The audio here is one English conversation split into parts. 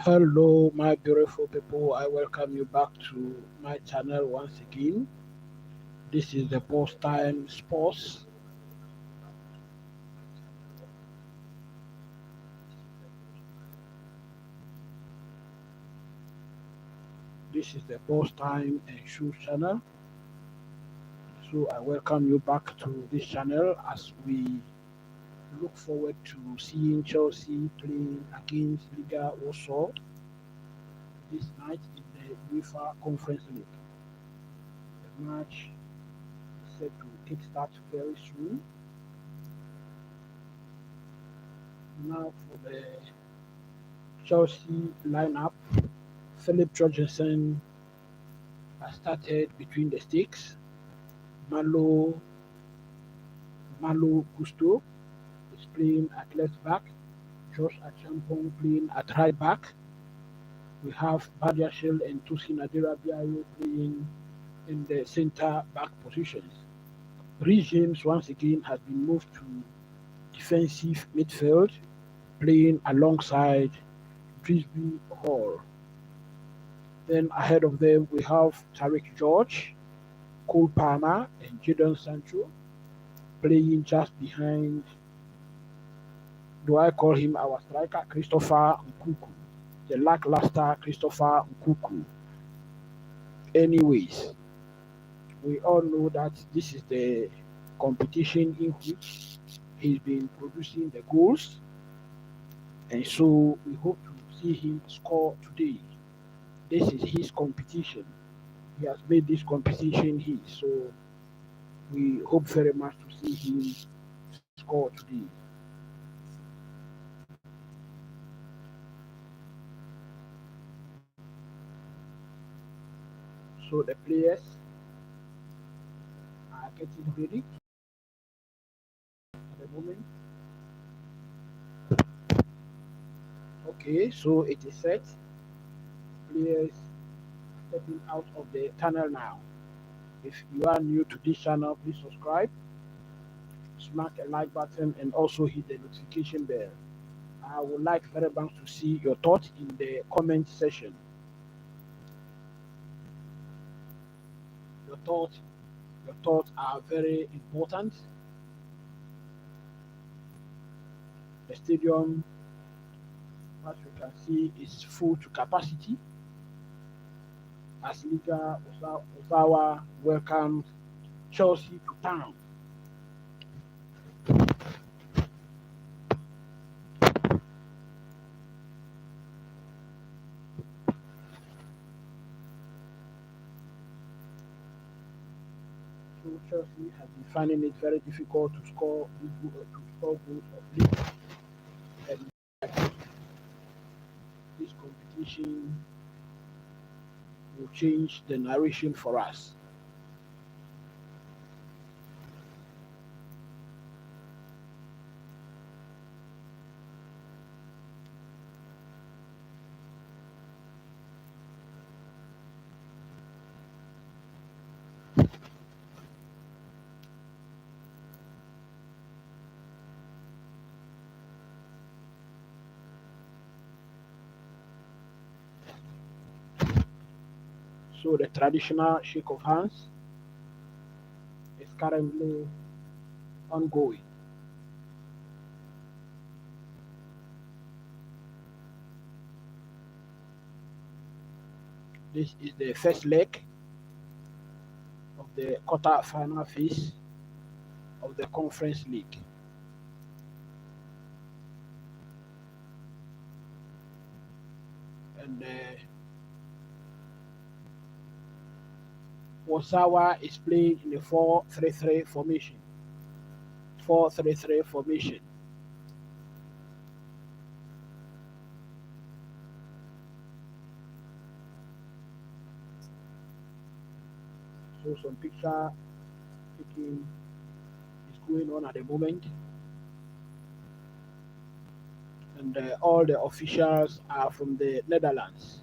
Hello, my beautiful people. I welcome you back to my channel once again. This is the Post Time Sports. This is the Post Time and Shoes channel. So I welcome you back to this channel as we look forward to seeing Chelsea playing against Liga Warsaw this night in the UEFA Conference League. The match is set to take start very soon. Now for the Chelsea lineup, Philip Jorgensen has started between the sticks. Malo Malo Gusto is playing at left back. Josh Achampong playing at right back. We have Badiashile and Tusi Nadira Biayo playing in the centre back positions. Reece James once again has been moved to defensive midfield, playing alongside Frisbee Hall. Then ahead of them we have Tariq George, Cole Palmer, and Jadon Sancho playing just behind. Do I call him our striker, Christopher Nkuku? The lackluster Christopher Nkuku. Anyways, we all know that this is the competition in which he's been producing the goals, and so we hope to see him score today. This is his competition. He has made this competition his, so we hope very much to see him score today. So the players are getting ready at the moment. Okay, so it is set. Players stepping out of the tunnel now. If you are new to this channel, please subscribe, smack a like button, and also hit the notification bell. I would like very much to see your thoughts in the comment section. Your thoughts, your thoughts are very important. The stadium, as you can see, is full to capacity as Liga Ozawa welcomes Chelsea to town. So Chelsea has been finding it very difficult to score goals of late, and this competition will change the narration for us. So the traditional shake of hands is currently ongoing. This is the first leg of the quarter-final phase of the Conference League. And Warszawa is playing in the 4-3-3 formation. 4-3-3 formation. So some picture taking is going on at the moment. And all the officials are from the Netherlands.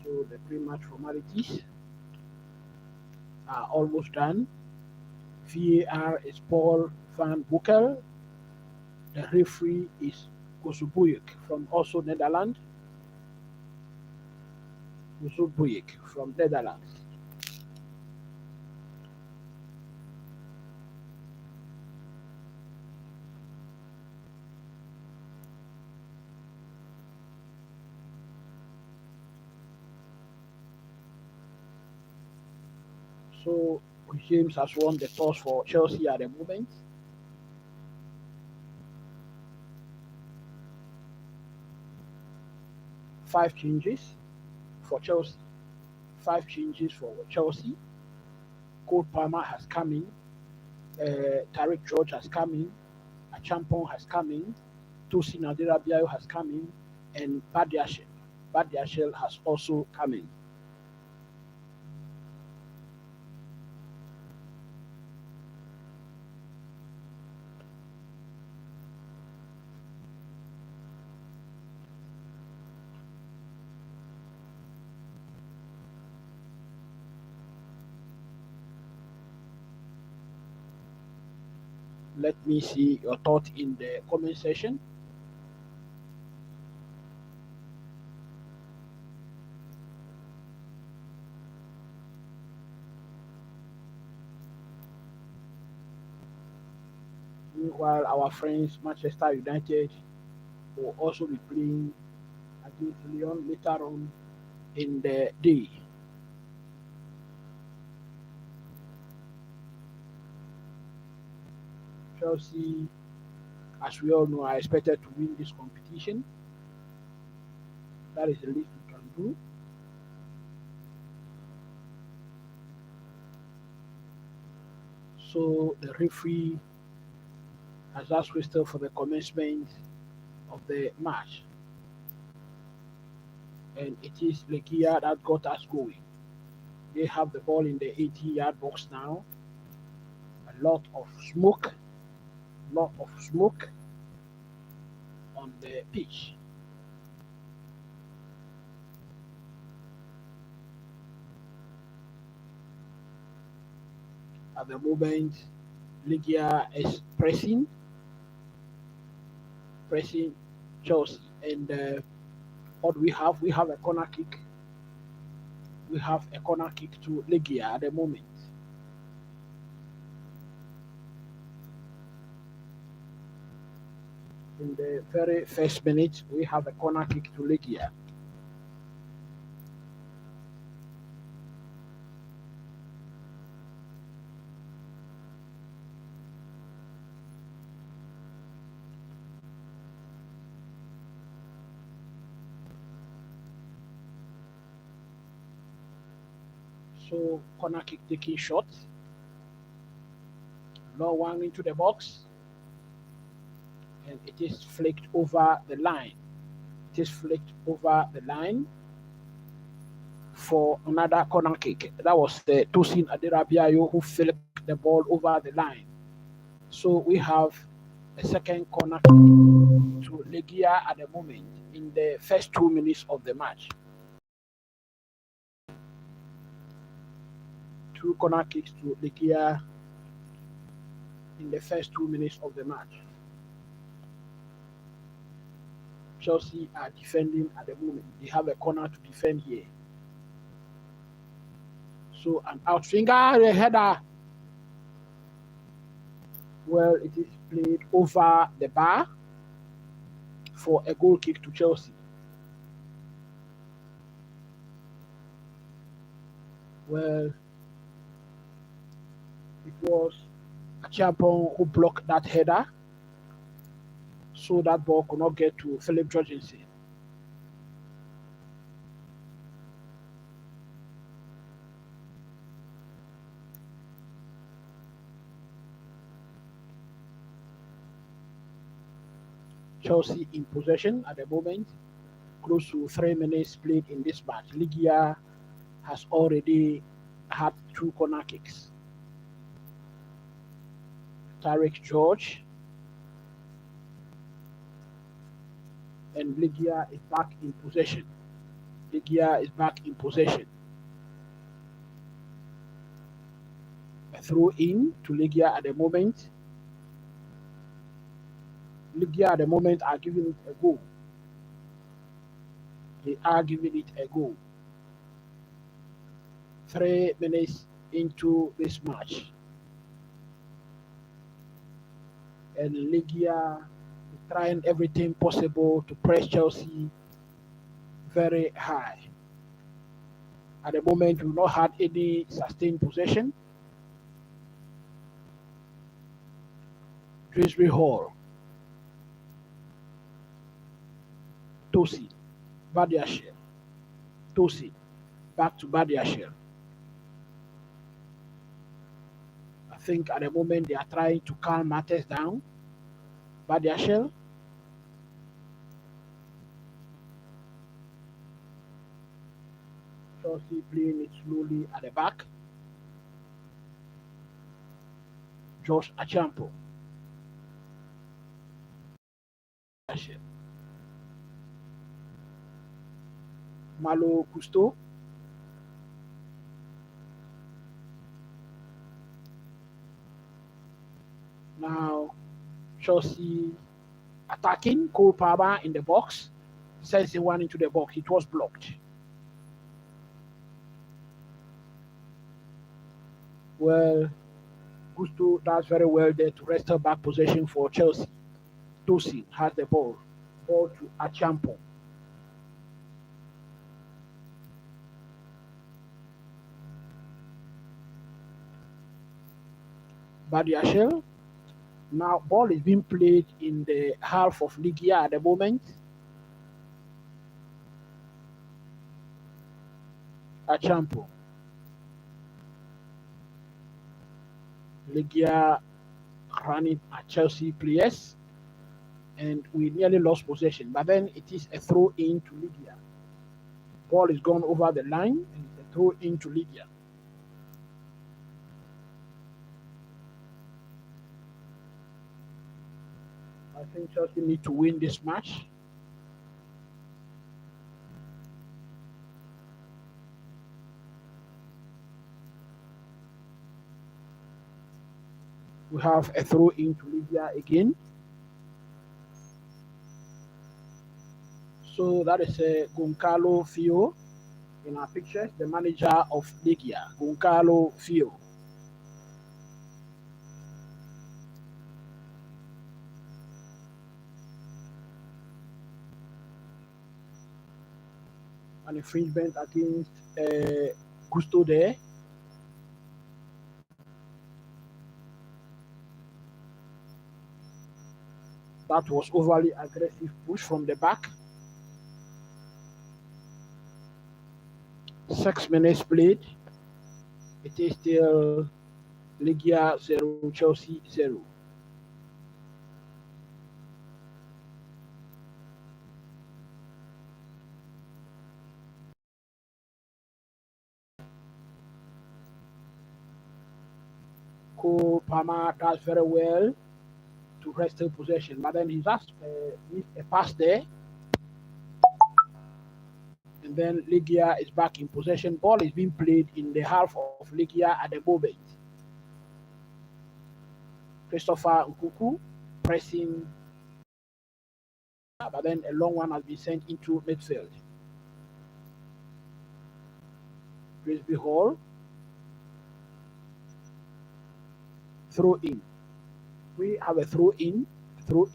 So the pre-match formalities are almost done. VAR is Paul van Boekel. The referee is Kosobuik from also Netherlands. Kosobuik from Netherlands. So James has won the toss for Chelsea at the moment. Five changes for Chelsea. Five changes for Chelsea. Cole Palmer has come in. Tariq George has come in. Achampong has come in. Tosin Adirabiayo has come in. And Badiashile has also come in. Let me see your thought in the comment section. Meanwhile, our friends Manchester United will also be playing against Lyon later on in the day. Chelsea, as we all know, are expected to win this competition. That is the least we can do. So the referee has just whistled for the commencement of the match. And it is Legia that got us going. They have the ball in the 18-yard box now. A lot of smoke on the pitch. At the moment, Legia is pressing Chelsea. And what we have a corner kick. We have a corner kick to Legia at the moment. In the very first minute, we have a corner kick to Legia. So corner kick taking shot. Long one into the box. And it is flicked over the line. It is flicked over the line for another corner kick. That was Tosin Aderabiayo who flicked the ball over the line. So we have a second corner kick to Legia at the moment in the first 2 minutes of the match. 2 corner kicks to Legia in the first 2 minutes of the match. Chelsea are defending at the moment. They have a corner to defend here. So an outswinger, a header. Well, it is played over the bar for a goal kick to Chelsea. Well, it was Achiampong who blocked that header, so that ball could not get to Philip Jorgensen. Chelsea in possession at the moment, close to 3 minutes played in this match. Legia has already had 2 corner kicks. Tarek George and Legia is back in possession. Legia is back in possession. A throw in to Legia at the moment. Legia at the moment are giving it a go. They are giving it a go. 3 minutes into this match. And Legia is trying everything possible to press Chelsea very high. At the moment, we've not had any sustained possession. Drisbury Hall. Tosin. Badiashile. Tosin. Back to Badiashile. I think at the moment they are trying to calm matters down. Badiashile. Chelsea playing it slowly at the back. Josh Achampo. Malo Cousteau. Now Chelsea attacking. Cole Palmer in the box. Sends the one into the box. It was blocked. Well, Gusto does very well there to restore back possession for Chelsea. Tosin has the ball. Ball to Achampo. Badiashile. Now ball is being played in the half of Legia at the moment. Achampo. Legia running at Chelsea players, and we nearly lost possession. But then it is a throw in to Legia. Ball is gone over the line, and it's a throw in to Legia. I think Chelsea need to win this match. We have a throw into Legia again. So that is Goncalo Fio in our pictures, the manager of Legia, Goncalo Fio. An infringement against Gusto there. That was overly aggressive push from the back. 6 minutes played. It is still Legia 0, Chelsea 0. Cole Palmer does very well to wrestle possession, but then he just missed a pass there, and then Legia is back in possession. Ball is being played in the half of Legia at the moment. Christopher Nkuku pressing, but then a long one has been sent into midfield. Frisbee Hall, throw in. We have a throw in to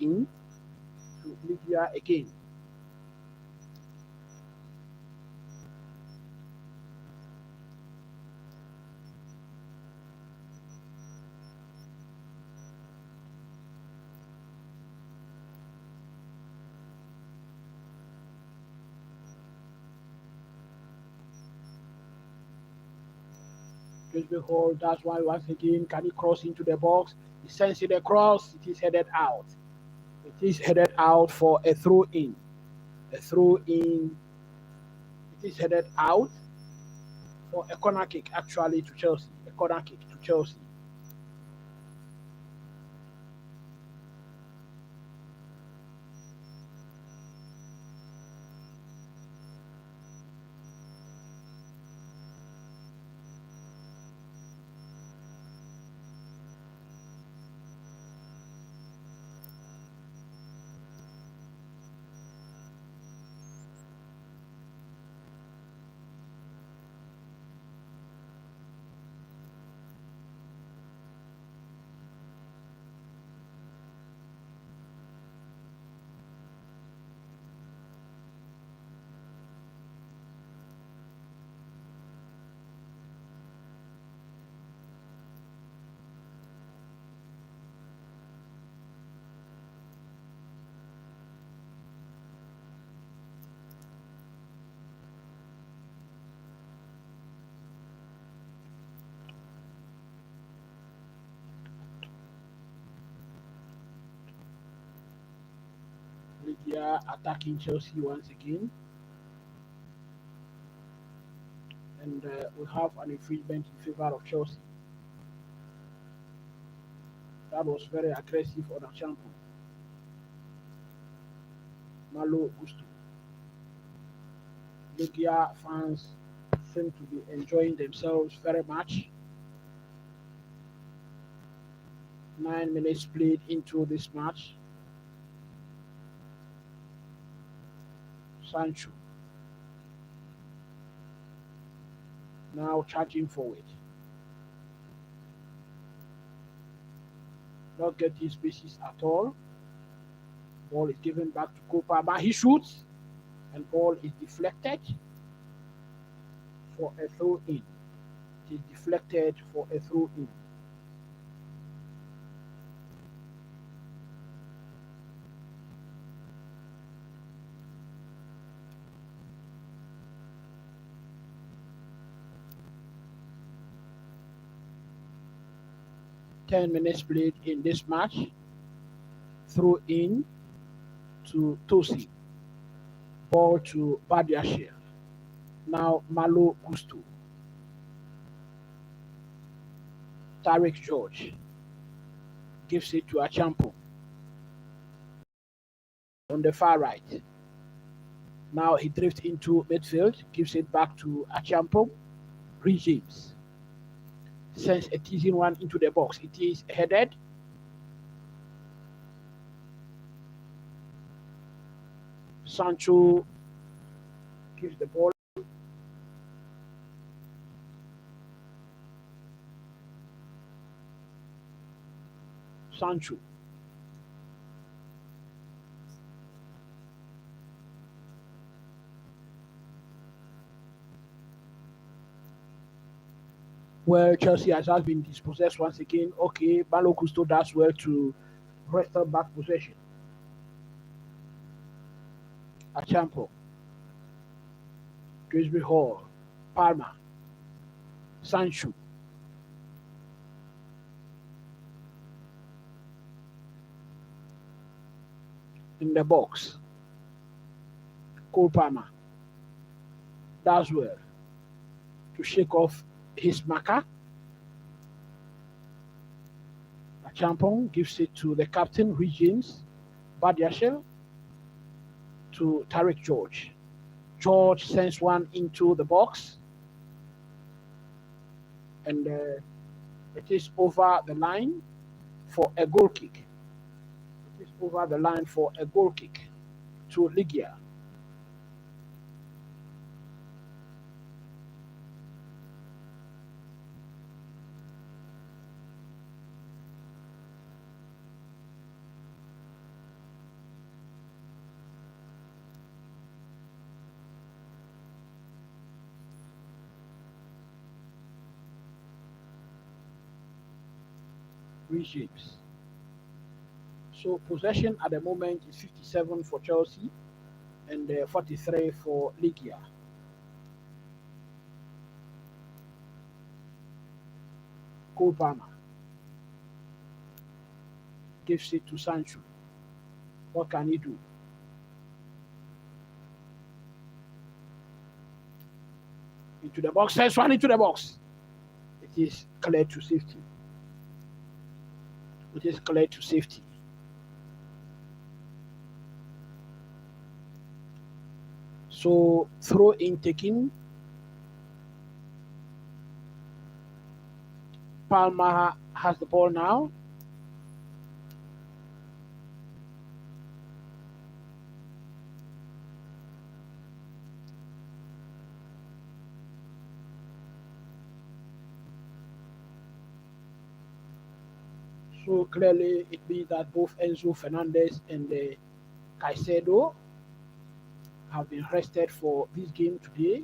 Legia again. Frisbee Hall, that's why once again, can he cross into the box? He sends it across, it is headed out. It is headed out for a throw in. A throw in. It is headed out for a corner kick actually to Chelsea. A corner kick to Chelsea. Legia attacking Chelsea once again. And we have an infringement in favor of Chelsea. That was very aggressive on a champion. Malo Gusto. Legia fans seem to be enjoying themselves very much. 9 minutes played into this match. Sancho now charging forward. Not getting spaces at all. Ball is given back to Copa, but he shoots, and ball is deflected for a throw in. It is deflected for a throw in. Ten minutes played in this match. Throw in to Tosi. Ball to Badiashir. Now Malo Gusto. Tarek George gives it to Achampo on the far right. Now he drifts into midfield, gives it back to Achampo. James sends a teasing one into the box. It is headed. Sancho gives the ball. Sancho. Well, Chelsea has just been dispossessed once again. Okay, Malo Gusto does well to restore back possession. Achampo. Frisbee Hall. Palmer. Sancho. in the box. Cole Palmer does well to shake off his marker. Champong gives it to the captain, Regins Badiashil, to Tarek George. George sends one into the box, and it is over the line for a goal kick. It is over the line for a goal kick to Legia. Regimes. So possession at the moment is 57 for Chelsea and 43 for Legia. Cole Palmer gives it to Sancho. What can he do? Into the box, first one into the box. It is cleared to safety. It is cleared to safety. So throw in taking. Palmer has the ball now. So clearly it means that both Enzo Fernandez and Caicedo have been rested for this game today.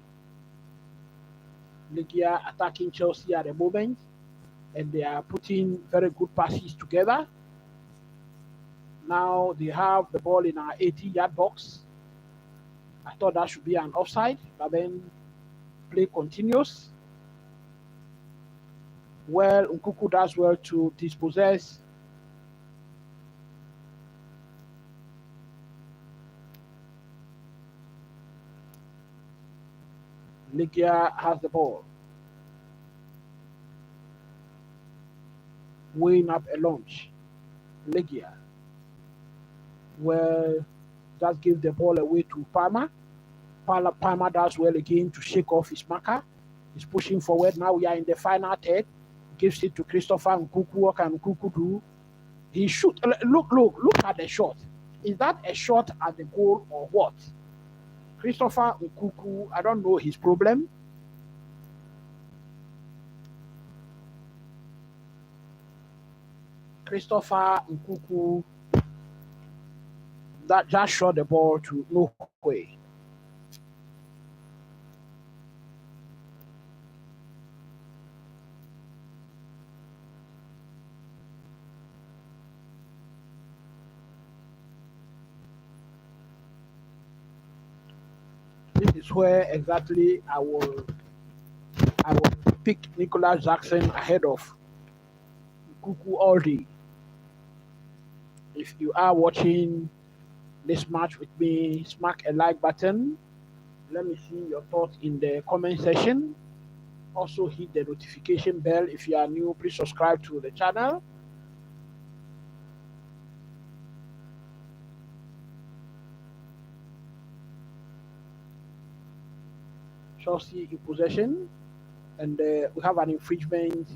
Legia attacking Chelsea at the moment, and they are putting very good passes together. Now they have the ball in our 80-yard box. I thought that should be an offside, but then play continues. Well, Nkuku does well to dispossess. Legia has the ball. Weighing up a launch. Legia. Well, just give the ball away to Palmer. Palmer does well again to shake off his marker. He's pushing forward. Now we are in the final third. Gives it to Christopher Nkuku. What can Nkuku do? He shoot. Look at the shot. Is that a shot at the goal or what? Christopher Nkuku, I don't know his problem. Christopher Nkuku that just shot the ball to no way. This is where exactly I will pick Nicholas Jackson ahead of Nkuku all day. If you are watching this match with me, smack a like button. Let me see your thoughts in the comment section. Also hit the notification bell. If you are new, please subscribe to the channel. Chelsea in possession, and we have an infringement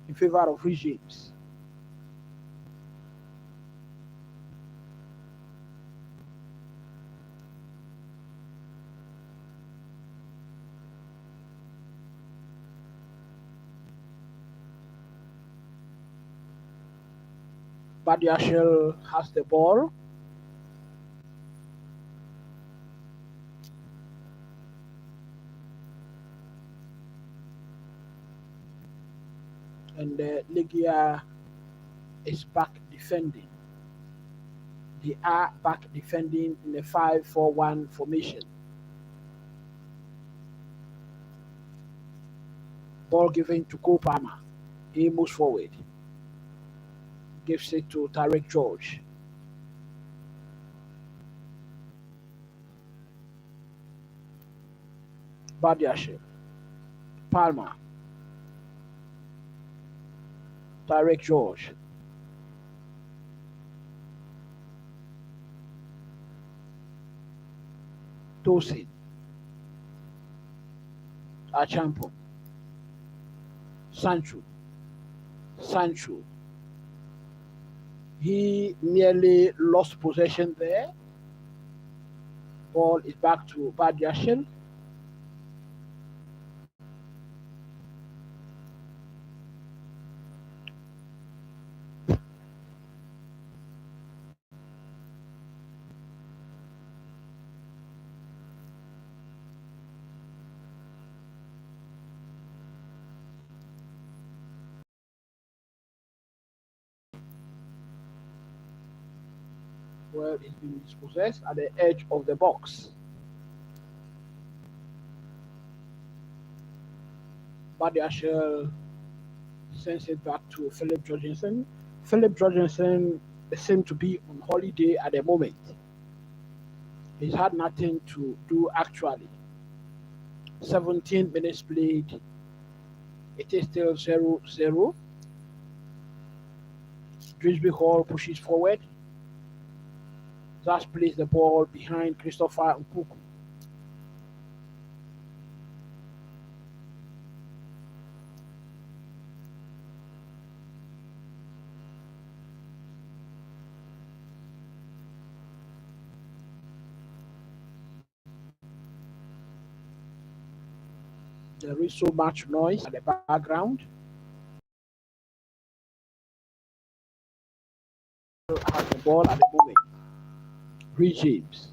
in favor of Regimes. Badiashil has the ball. And Legia is back defending. They are back defending in the 5-4-1 formation. Ball given to Cole Palmer. He moves forward. Gives it to Tarek George. Badiashile, Palmer, Tarek George, Tosin, Achampong, Sancho. He nearly lost possession there. Ball is back to Badiashile. Well, it's been dispossessed at the edge of the box. Badiashile sends it back to Philip Jorgensen. Philip Jorgensen seemed to be on holiday at the moment. He's had nothing to do actually. 17 minutes played. It is still 0-0. Drisby Hall pushes forward. Just plays the ball behind Christopher Nkuku. There is so much noise at the background. Has the ball at the moment. Rich James.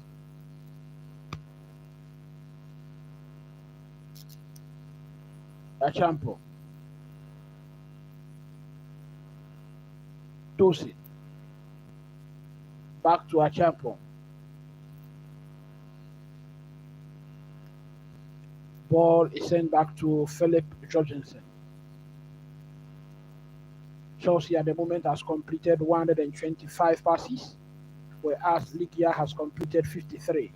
Achampo. Tosin. Back to Achampo. Ball is sent back to Philip Jorgensen. Chelsea at the moment has completed 125 passes, whereas Legia has completed 53.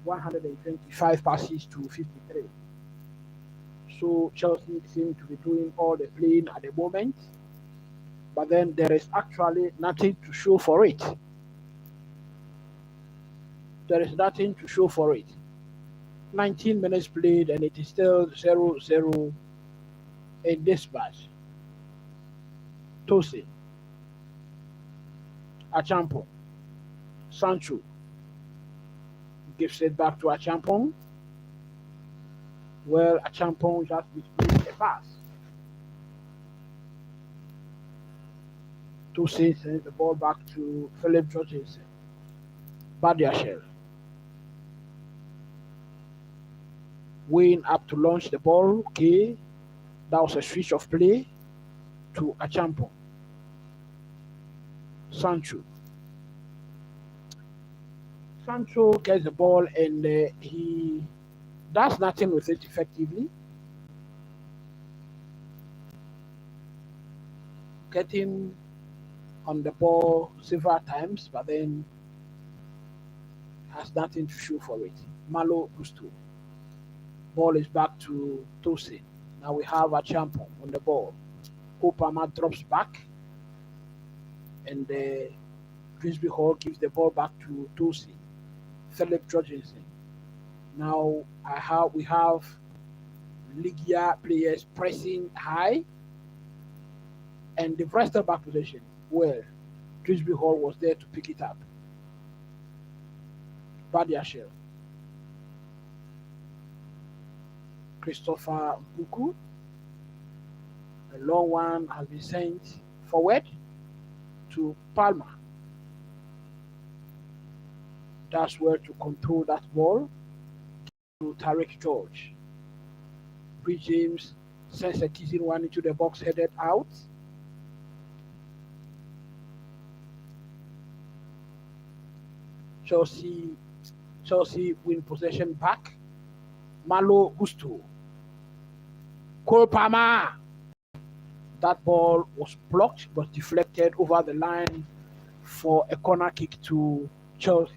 125 passes to 53. So Chelsea seem to be doing all the playing at the moment, but then there is actually nothing to show for it. There is nothing to show for it. 19 minutes played and it is still 0-0 in this match. Tosin, Achampong, Sancho gives it back to Achampong. Well, Achampong just misplays a pass. Tosin sends the ball back to Philip Jorgensen. Badiashile. Wayne up to launch the ball. Okay. That was a switch of play to Achampong. Sancho gets the ball and he does nothing with it effectively. Getting on the ball several times, but then has nothing to show for it. Malo Gusto. Ball is back to Tosin. Now we have Achampong on the ball. Kopama drops back, and Grimsby Hall gives the ball back to Tosin. Philip Jorgensen. Now we have Legia players pressing high, and the wrestle back position. Well, Grimsby Hall was there to pick it up. Badiashile. Christopher Nkuku. A long one has been sent forward to Palmer. That's where to control that ball to Tarek George. Rich James sends a teasing one into the box, headed out. Chelsea win possession back. Malo Gusto. Cole Palmer. That ball was blocked, but deflected over the line for a corner kick to Chelsea.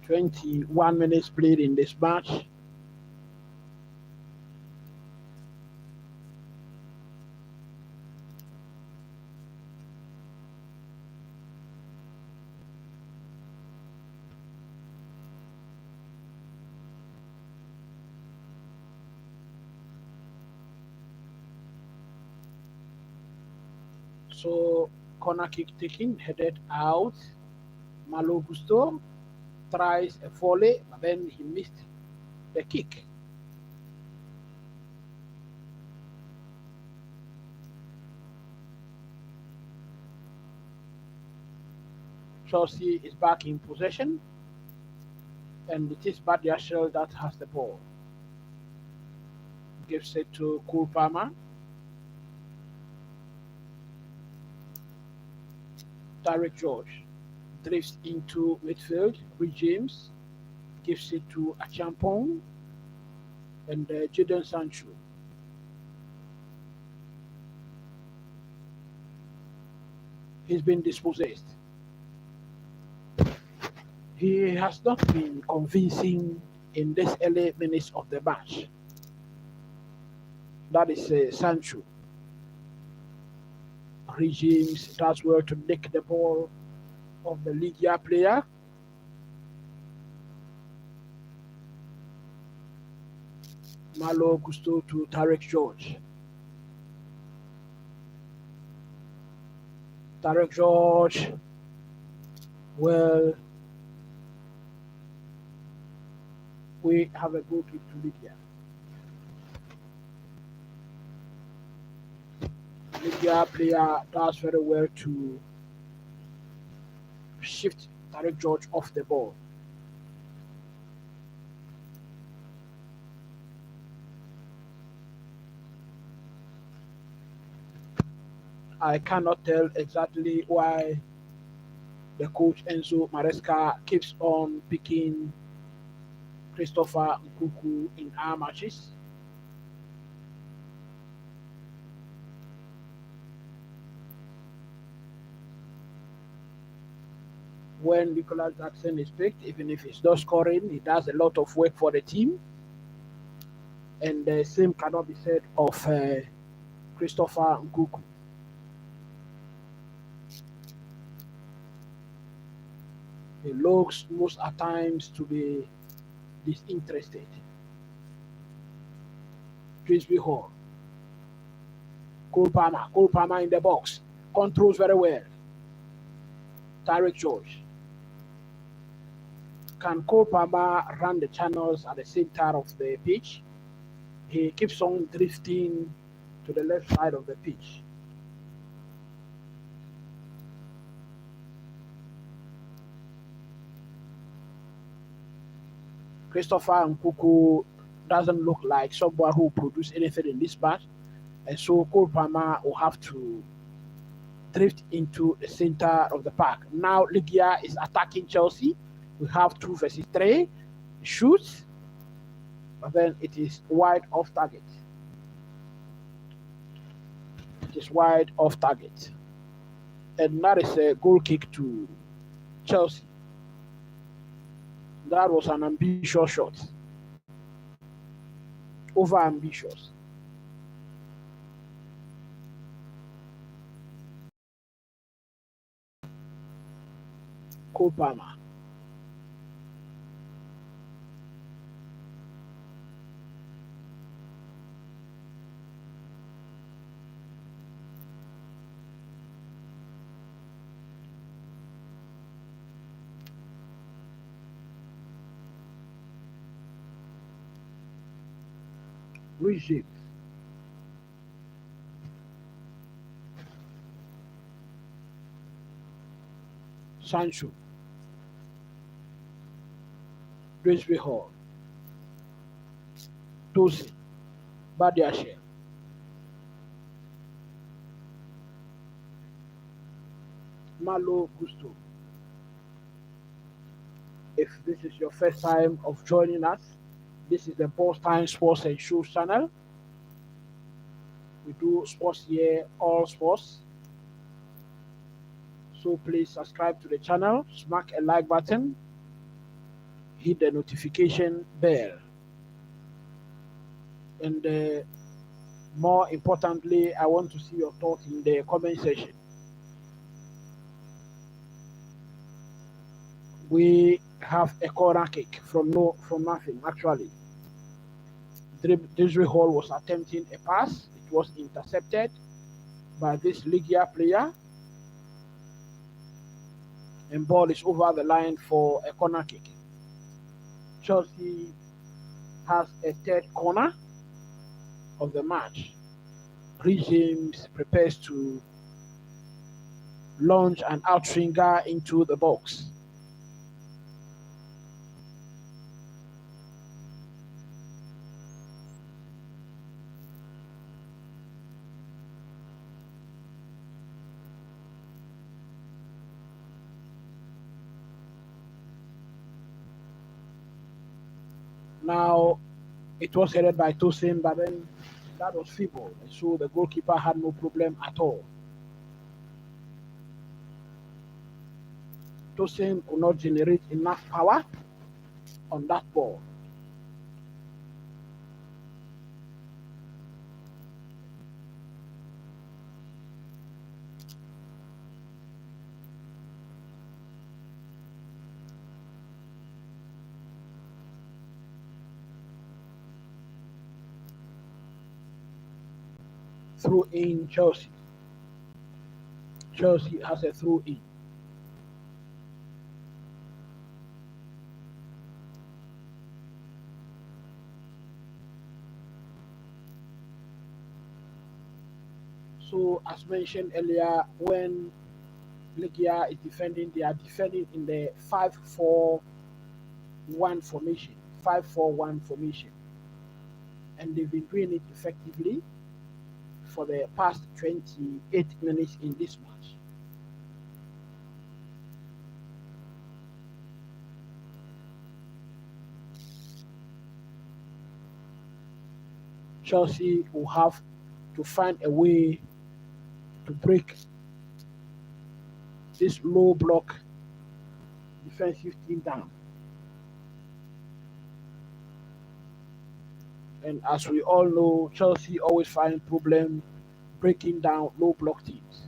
21 minutes played in this match. So corner kick taken, headed out. Malo Gusto tries a volley, but then he missed the kick. Chelsea is back in possession, and it is Badiashile that has the ball. Gives it to Cole Palmer. Derek George drifts into midfield. Rich James gives it to Achampong and Jadon Sancho. He's been dispossessed. He has not been convincing in this early minutes of the match. That is Sancho. Rich James does well to nick the ball of the Legia player. Malo Gusto to Tarek George. Tarek George. Well, we have a goal kick to Legia. Legia player does very well to shift Tarek George off the ball. I cannot tell exactly why the coach Enzo Maresca keeps on picking Christopher Nkuku in our matches. When Nicolas Jackson is picked, even if he's not scoring, he does a lot of work for the team. And the same cannot be said of Christopher Nkuku. He looks most at times to be disinterested. Trisby Hall. Cole Palmer in the box. Controls very well. Tarek George. Can Cole Palmer run the channels at the center of the pitch? He keeps on drifting to the left side of the pitch. Christopher Nkuku doesn't look like someone who will produce anything in this match, and so Cole Palmer will have to drift into the center of the park. Now Legia is attacking Chelsea. We have 2 versus 3. Shoots, but then it is wide off target. It is wide off target. And that is a goal kick to Chelsea. That was an ambitious shot. Over ambitious. Cole Palmer. Reject. Sancho. Drisby Hall. Tosi. Badiashile. Malo Gusto. If this is your first time of joining us, this is the Boss Time Sports and Shows channel. We do sports here, all sports. So please subscribe to the channel, smack a like button, hit the notification bell. And more importantly, I want to see your thoughts in the comment section. We have a corner kick from nothing actually. Desiree Hall was attempting a pass. It was intercepted by this Legia player. And ball is over the line for a corner kick. Chelsea has a third corner of the match. Reece James prepares to launch an outswinger into the box. Now, it was headed by Tosin, but then that was feeble. So the goalkeeper had no problem at all. Tosin could not generate enough power on that ball. Throw in Chelsea. Chelsea has a throw in. So, as mentioned earlier, when Legia is defending, they are defending in the 5-4-1 formation. 5-4-1 formation. And they've been doing it effectively for the past 28 minutes in this match. Chelsea will have to find a way to break this low block defensive team down. And as we all know, Chelsea always find problem breaking down low block teams.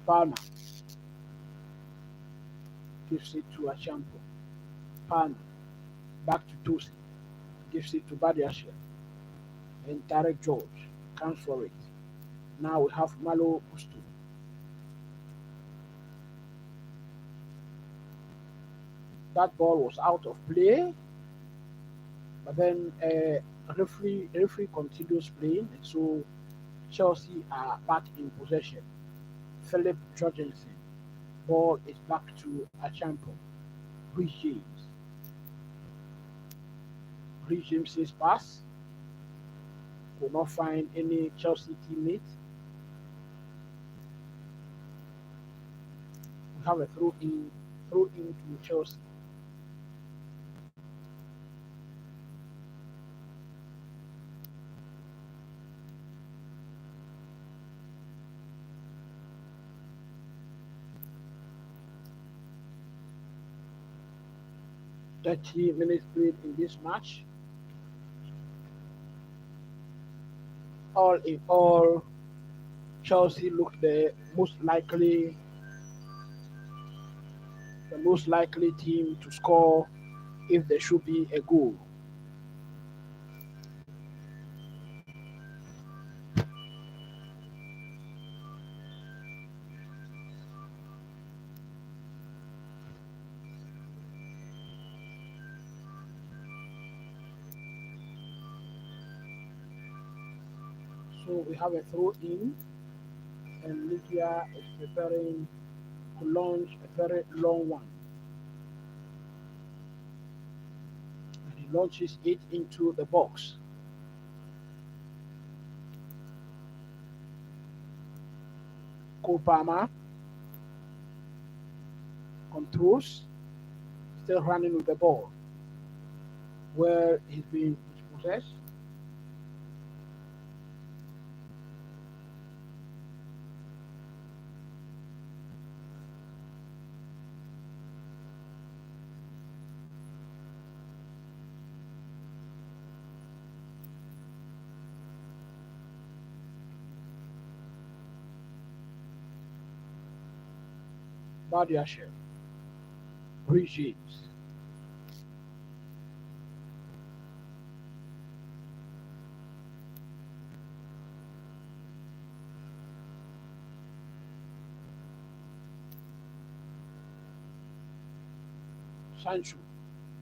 Palmer gives it to Achampo. Palmer back to Tosin, gives it to Badiashile. And Tarek George comes for it. Now we have Malo Gusto. That ball was out of play, but then referee continues playing, and so Chelsea are back in possession. Philip Jorgensen, ball is back to Achampo. Reece James. Reece James's pass could not find any Chelsea teammate. We have a throw in to Chelsea. Thirty minutes played in this match. All in all, Chelsea looked the most likely team to score if there should be a goal. So we have a throw in, and Legia is preparing to launch a very long one. And he launches it into the box. Palmer controls, still running with the ball, where he's been process. Badiashile, Brigitte, Sancho.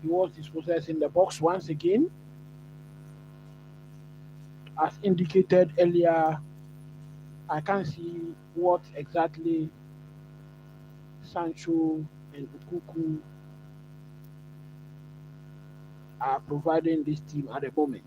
He was dispossessed in the box once again. As indicated earlier, I can't see what exactly Sancho and Ukuku are providing this team at the moment.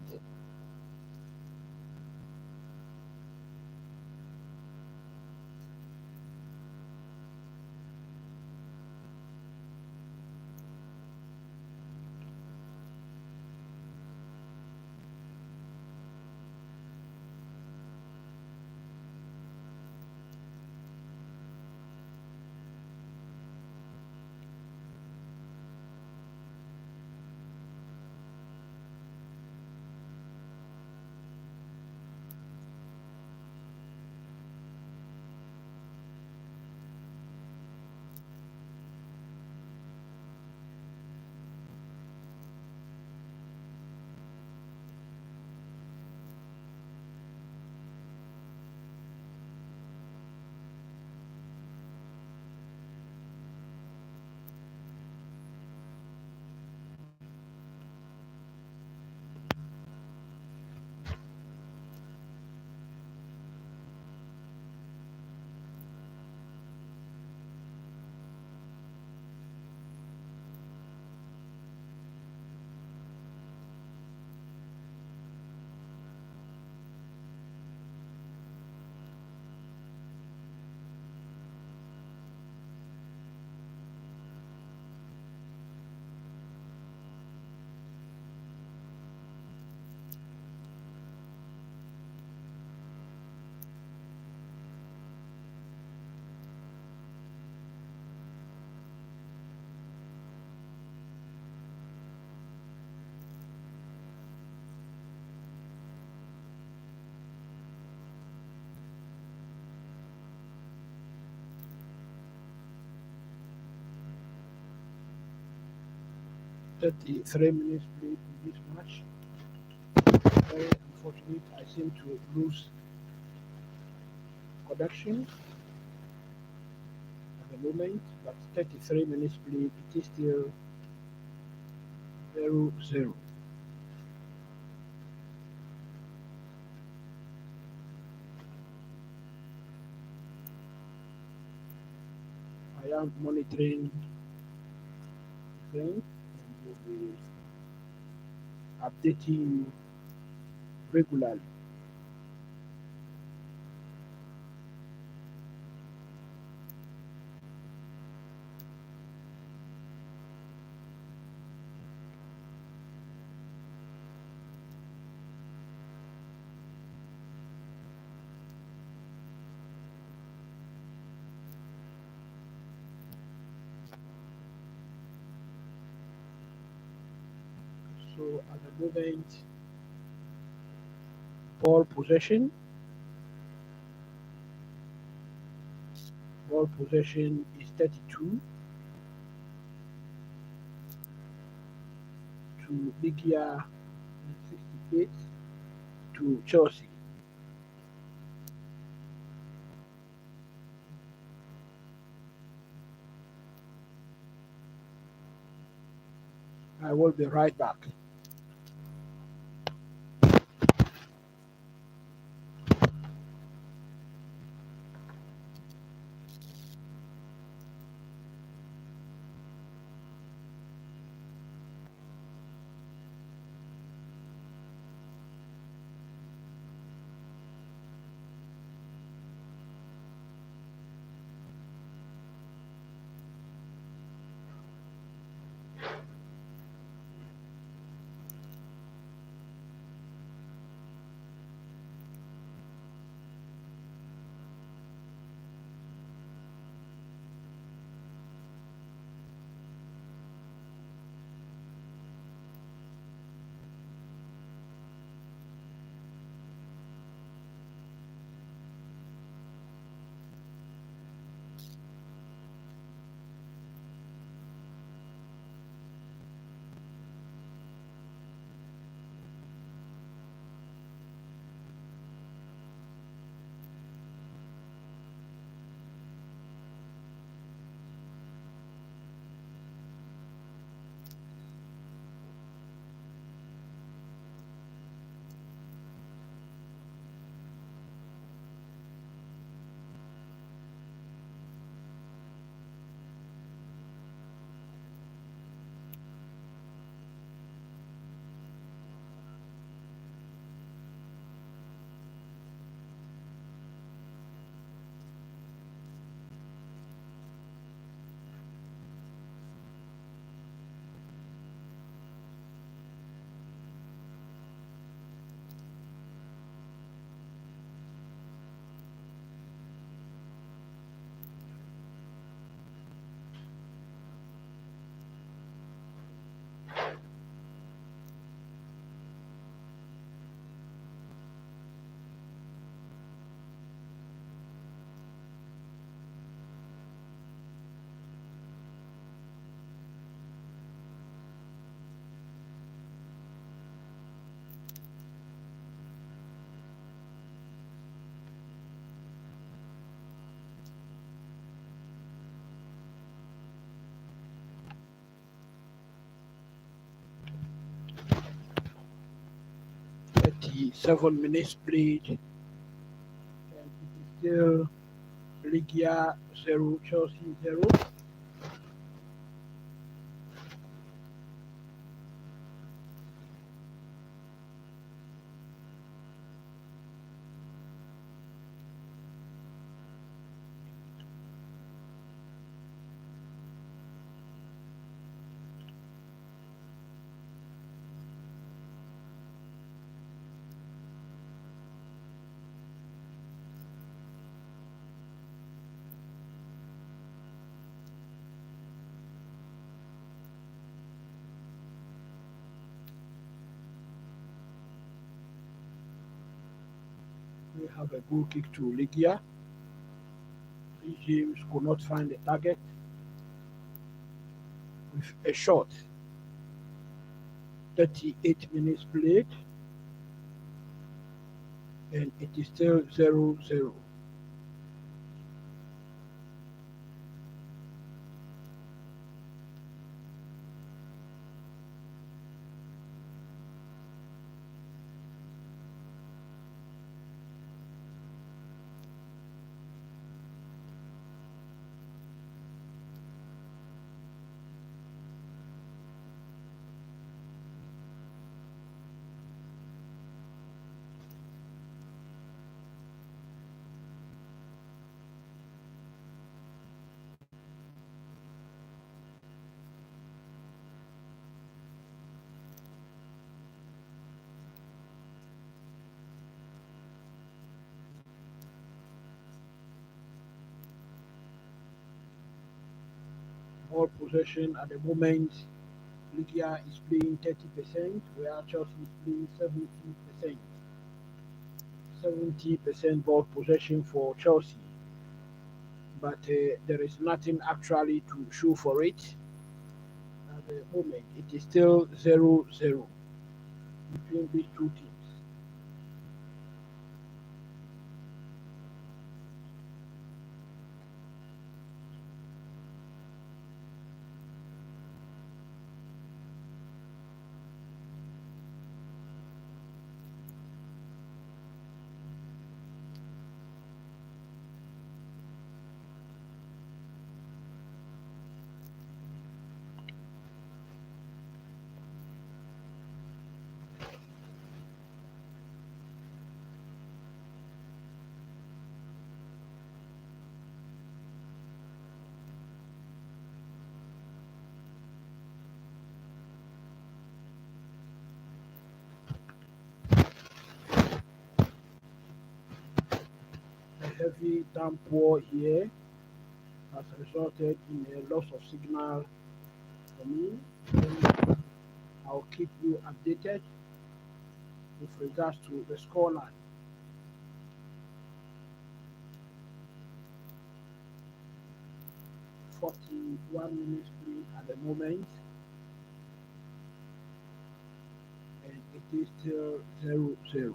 Thirty-three minutes played in this match. Very unfortunate. I seem to lose connection at the moment, but 33 minutes played, it is still 0-0. I am monitoring the game and will be updating you regularly. So at the moment, ball possession is 32 to Legia and 68 to Chelsea. I will be right back. 37 minutes played, and it is still Legia 0, Chelsea 0. We have a goal kick to Legia. James could not find the target with a shot. 38 minutes played, and it is still 0-0. Ball possession at the moment, Legia is playing 30%, where Chelsea is playing 70%. 70% ball possession for Chelsea, but there is nothing actually to show for it at the moment. It is still 0-0 between these two teams. A heavy downpour here has resulted in a loss of signal for me. I'll keep you updated with regards to the scoreline. 41 minutes played at the moment, and it is still 0-0.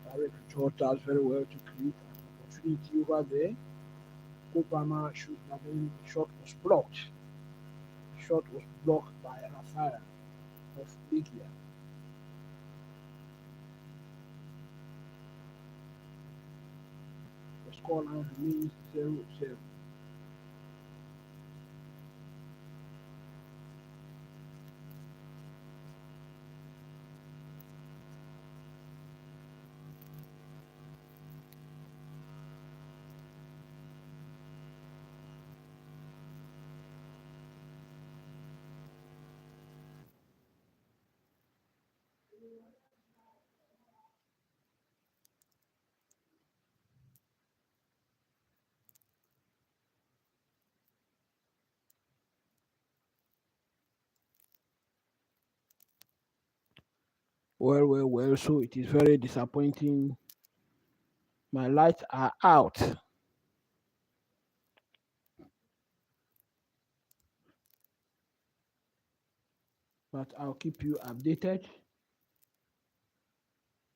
Tarek George does very well to create an opportunity over there. Obama should have been, the shot was blocked. The shot was blocked by Rafael of Legia. The scoreline remains 0-0. Well. So it is very disappointing. My lights are out. But I'll keep you updated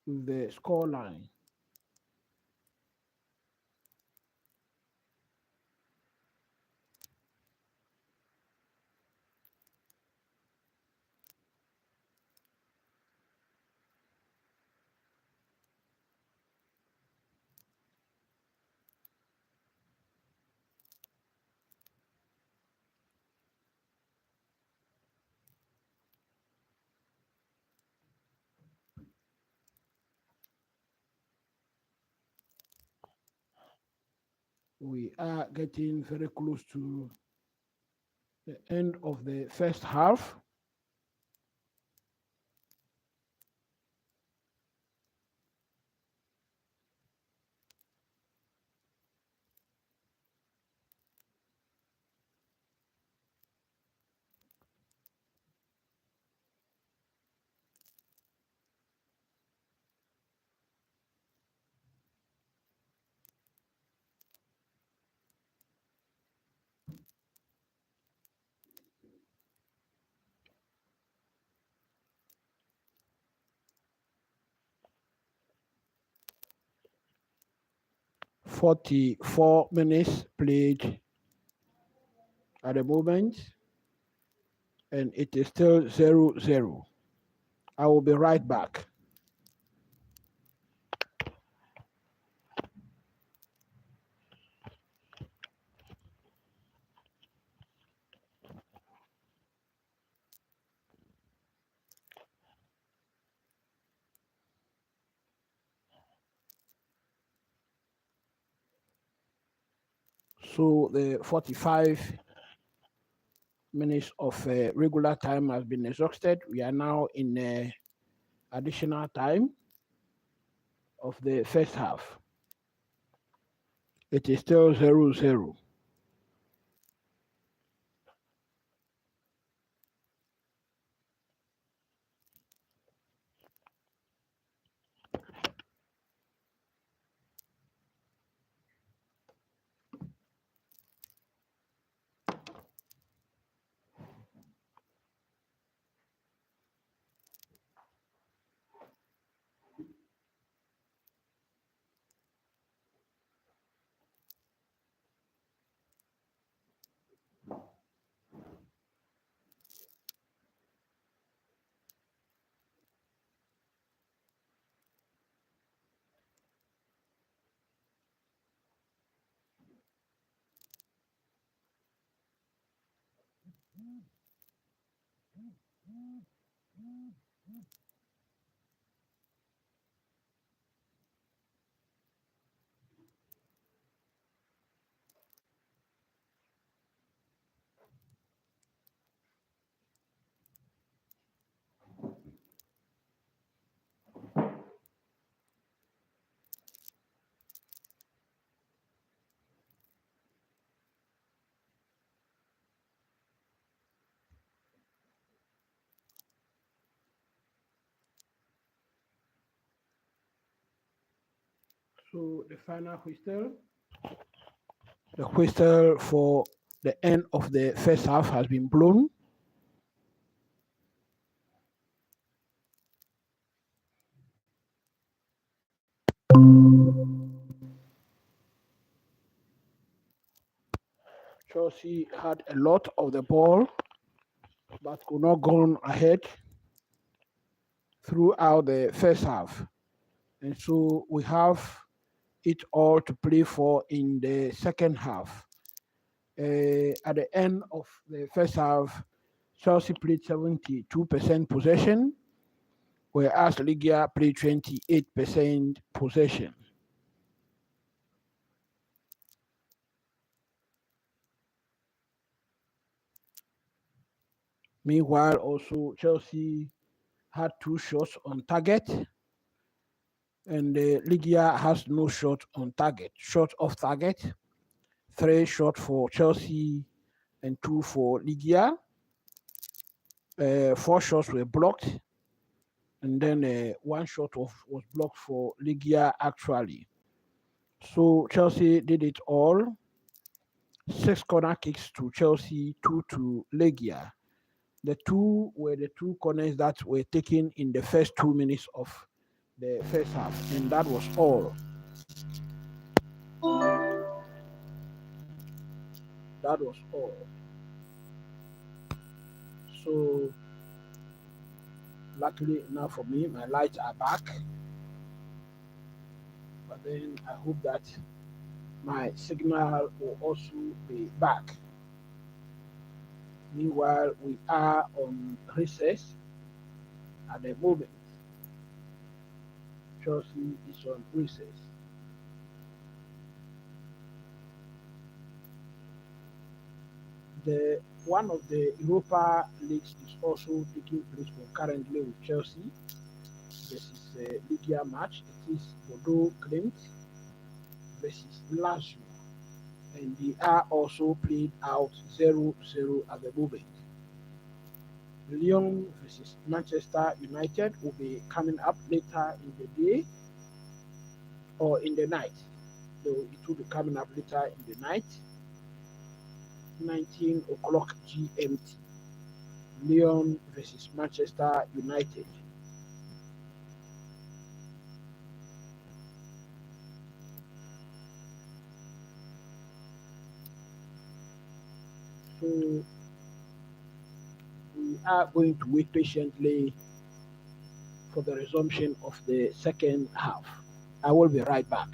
with the score line. We are getting very close to the end of the first half. "44 minutes played at the moment, and it is still 0-0. I will be right back." So the 45 minutes of regular time has been exhausted. We are now in additional time of the first half. It is still 0-0. So the final whistle. The whistle for the end of the first half has been blown. Chelsea had a lot of the ball, but could not go ahead throughout the first half. And so we have it all to play for in the second half. At the end of the first half, Chelsea played 72% possession, whereas Legia played 28% possession. Meanwhile, also Chelsea had 2 shots on target, and Legia has no shot on target. Shot off target, 3 shots for Chelsea and 2 for Legia. 4 shots were blocked, and then one shot was blocked for Legia actually. So Chelsea did it all. Six corner kicks to Chelsea, two to Legia. The two were the two corners that were taken in the first 2 minutes of the first half, and that was all. That was all. So, luckily enough for me, my lights are back. But then I hope that my signal will also be back. Meanwhile, we are on recess at the moment. Chelsea is on recess. The one of the Europa leagues is also taking place concurrently with Chelsea. This is a Legia match. It is Bordeaux Glimt versus Lazio, and they are also played out 0-0 at the moment. Lyon versus Manchester United will be coming up later in the day or in the night. So it will be coming up later in the night, 19 o'clock GMT. Lyon versus Manchester United. So we are going to wait patiently for the resumption of the second half. I will be right back.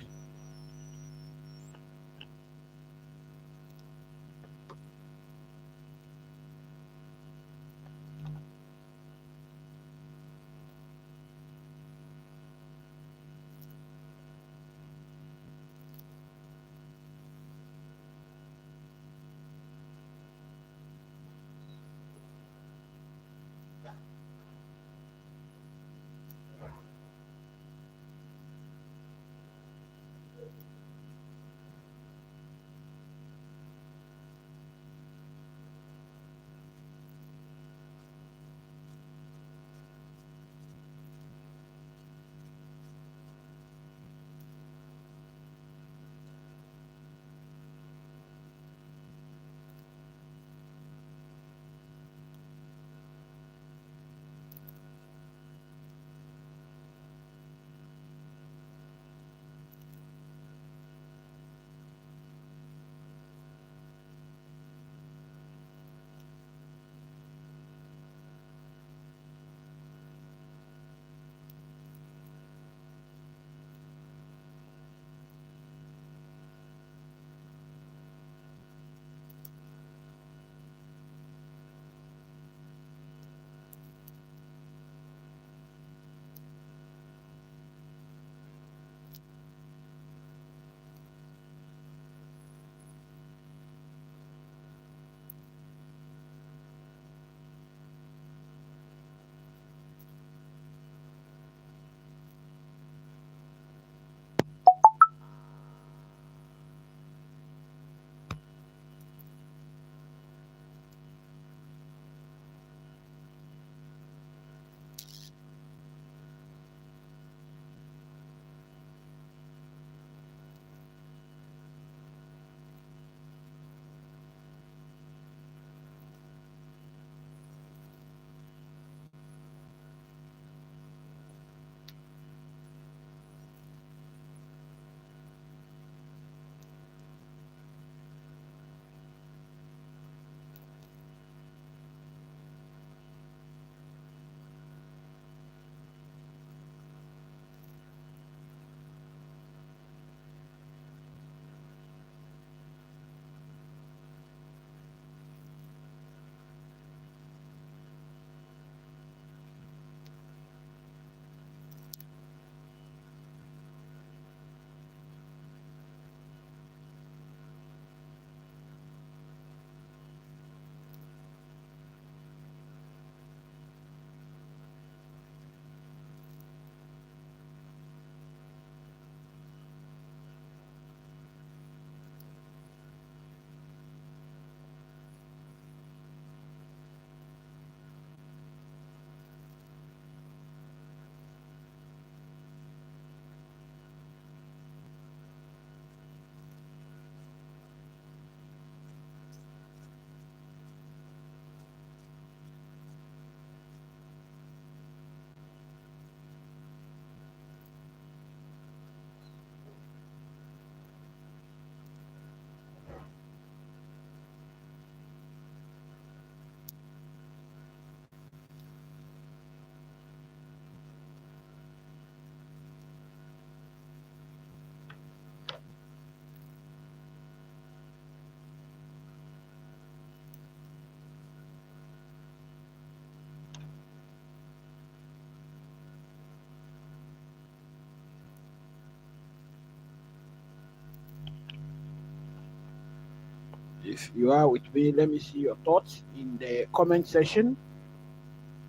If you are with me, let me see your thoughts in the comment section.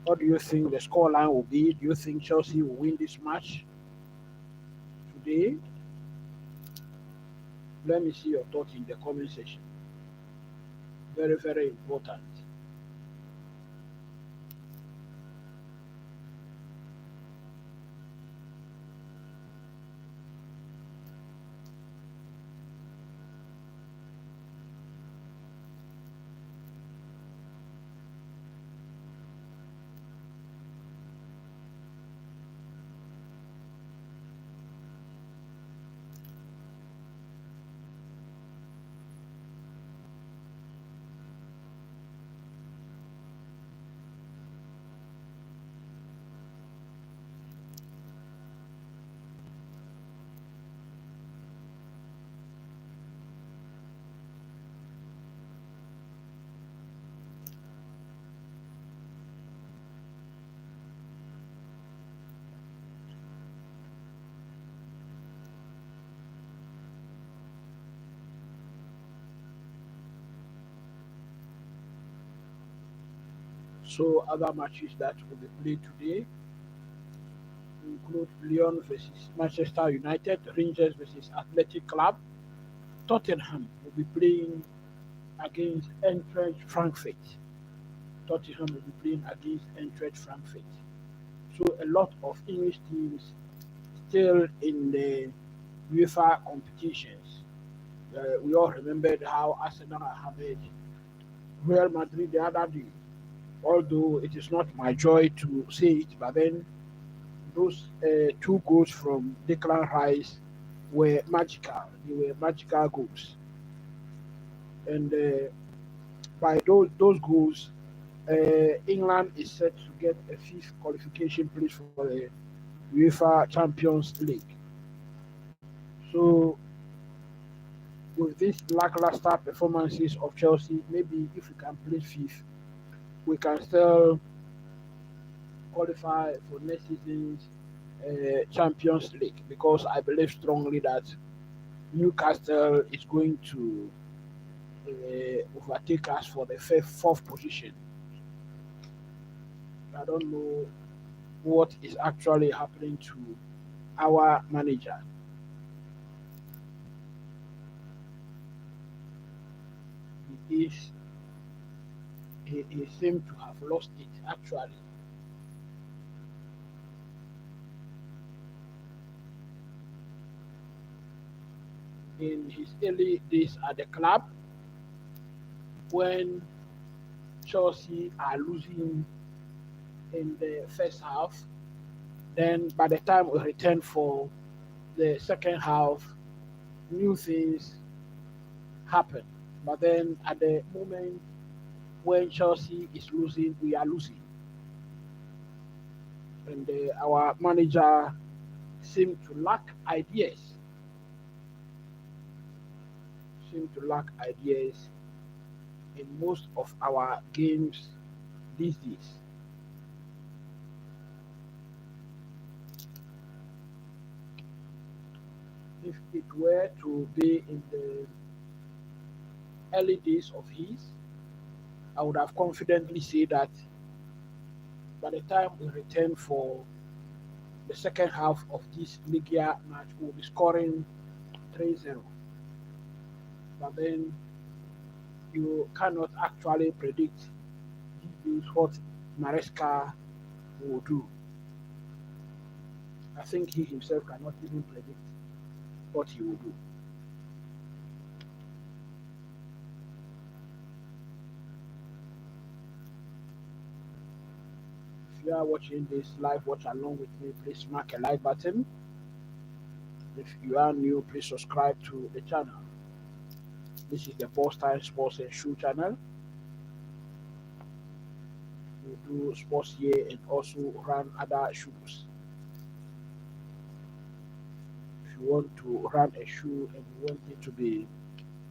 What do you think the scoreline will be? Do you think Chelsea will win this match today? Let me see your thoughts in the comment section. Very, very important. So other matches that will be played today include Lyon versus Manchester United, Rangers versus Athletic Club, Tottenham will be playing against Eintracht Frankfurt. Tottenham will be playing against Eintracht Frankfurt. So a lot of English teams still in the UEFA competitions. We all remembered how Arsenal hammered Real Madrid the other day. Although it is not my joy to say it, but then those two goals from Declan Rice were magical. They were magical goals, and by those goals, England is set to get a fifth qualification place for the UEFA Champions League. So, with these lackluster performances of Chelsea, maybe if we can place fifth, we can still qualify for next season's Champions League because I believe strongly that Newcastle is going to overtake us for the fourth position. I don't know what is actually happening to our manager. He is he seemed to have lost it actually. In his early days at the club, when Chelsea are losing in the first half, then by the time we return for the second half, new things happen. But then at the moment when Chelsea is losing, we are losing. And our manager seemed to lack ideas, seem to lack ideas in most of our games these days. If it were to be in the early days of his, I would have confidently said that by the time we return for the second half of this Legia match, we'll be scoring 3-0. But then you cannot actually predict these days what Maresca will do. I think he himself cannot even predict what he will do. If you are watching this live, watch along with me. Please smack a like button. If you are new, please subscribe to the channel. This is the Boss Time Sports and Shoe channel. We do sports here and also run other shoes. If you want to run a shoe and you want it to be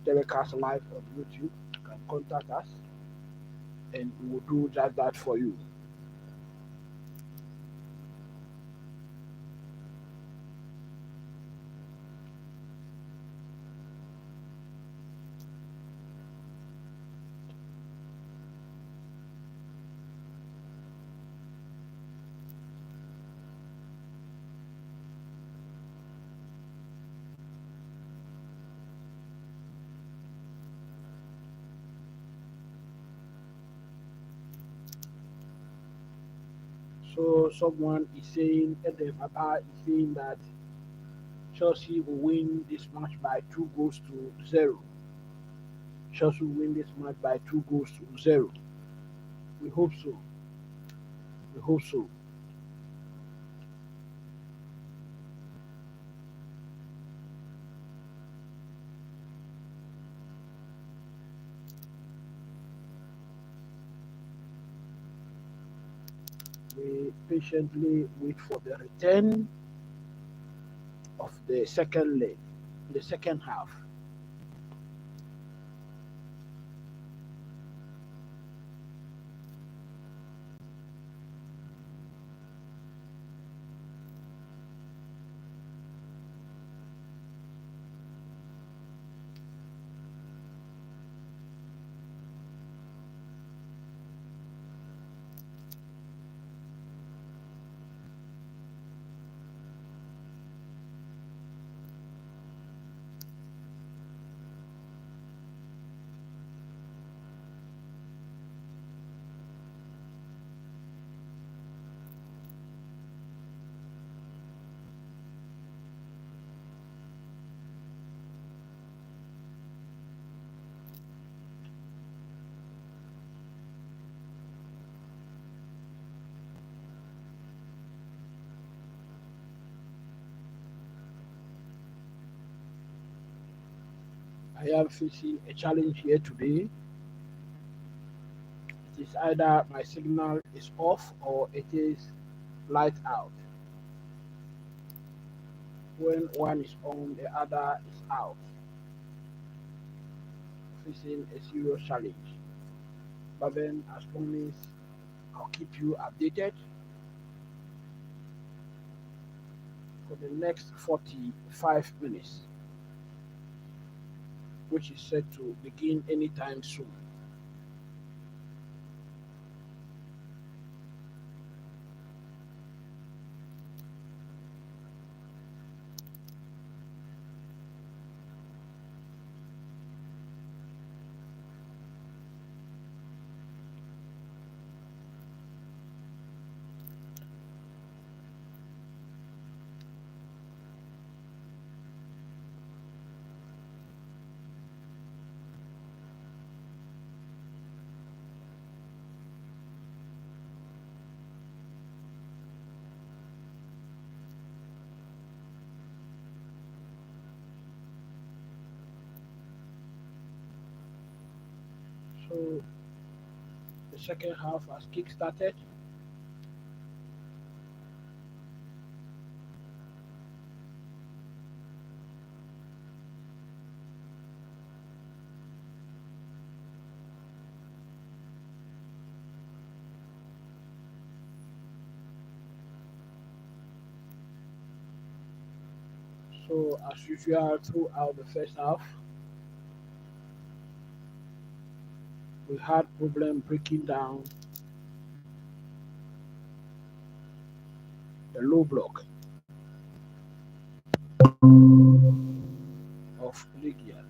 telecast live on YouTube, you can contact us and we will do just that for you. So someone is saying, Ede Baba is saying that Chelsea will win this match by 2 goals to zero. Chelsea will win this match by 2 goals to zero. We hope so. We hope so. We patiently wait for the return of the second leg, the second half. I am facing a challenge here today. It is either my signal is off or it is light out. When one is on, the other is out. Facing a serious challenge. But then, as promised, I'll keep you updated for the next 45 minutes, which is set to begin anytime soon. So the second half has kick-started. So as usual, throughout the first half, we had problem breaking down the low block of Legia.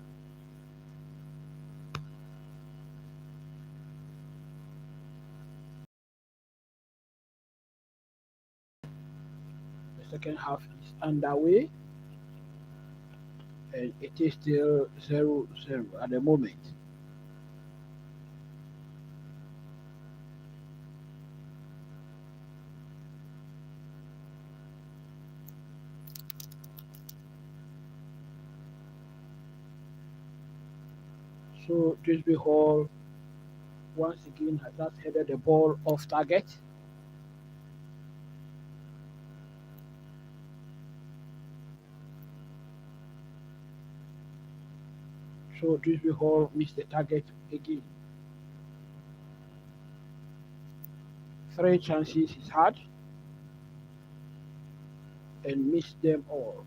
The second half is underway and it is still 0-0 at the moment. So Drisby Hall once again has just headed the ball off target. So Drisby Hall missed the target again. Three chances he's had and missed them all.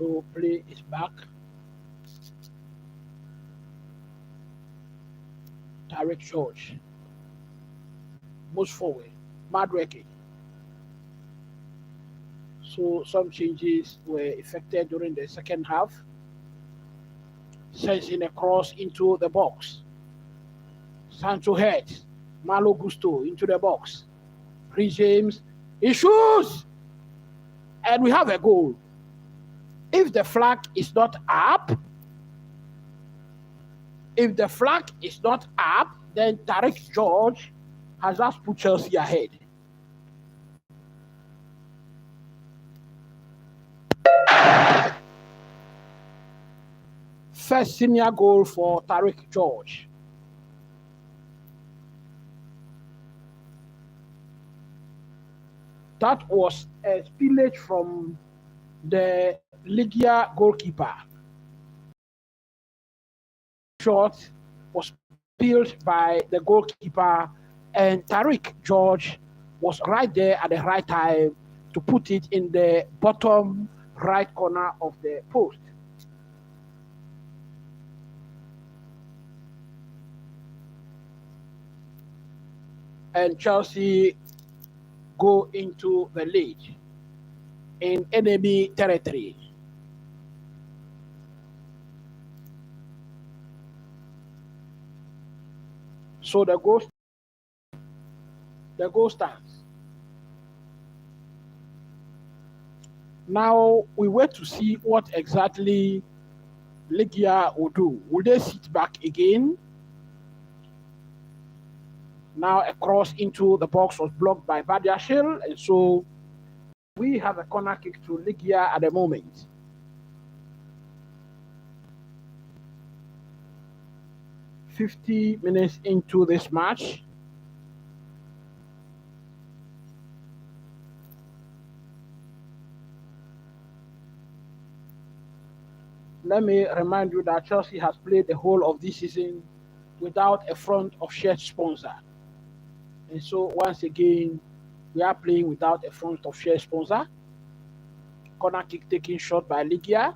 So play is back. Tarek George moves forward. Madreke. So some changes were effected during the second half. Sends a cross into the box. Sancho heads. Malo Gusto into the box. Rhys James. He shoots! And we have a goal. If the flag is not up, then Tarek George has just put Chelsea ahead. First senior goal for Tarek George. That was a spillage from the Legia goalkeeper. Shot was spilled by the goalkeeper, and Tarek George was right there at the right time to put it in the bottom right corner of the post. And Chelsea go into the lead in enemy territory. So the goal stands. Now we wait to see what exactly Legia will do. Will they sit back again? Now a cross into the box was blocked by Badiashile, and so we have a corner kick to Legia at the moment. "50 minutes into this match. Let me remind you that Chelsea has played the whole of this season without a front of shirt sponsor. And so once again, we are playing without a front of shirt sponsor. Corner kick taken shot by Legia.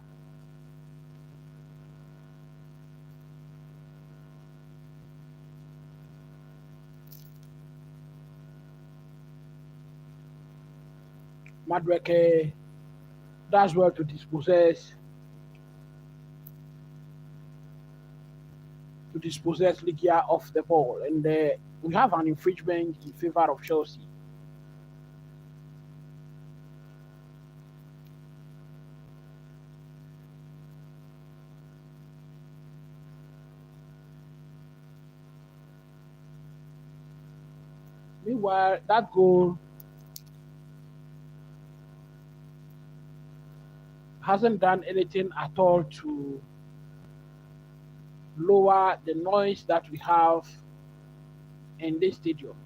Madreke does well to dispossess Legia off the ball, and we have an infringement in favor of Chelsea. Meanwhile, that goal hasn't done anything at all to lower the noise that we have in this stadium.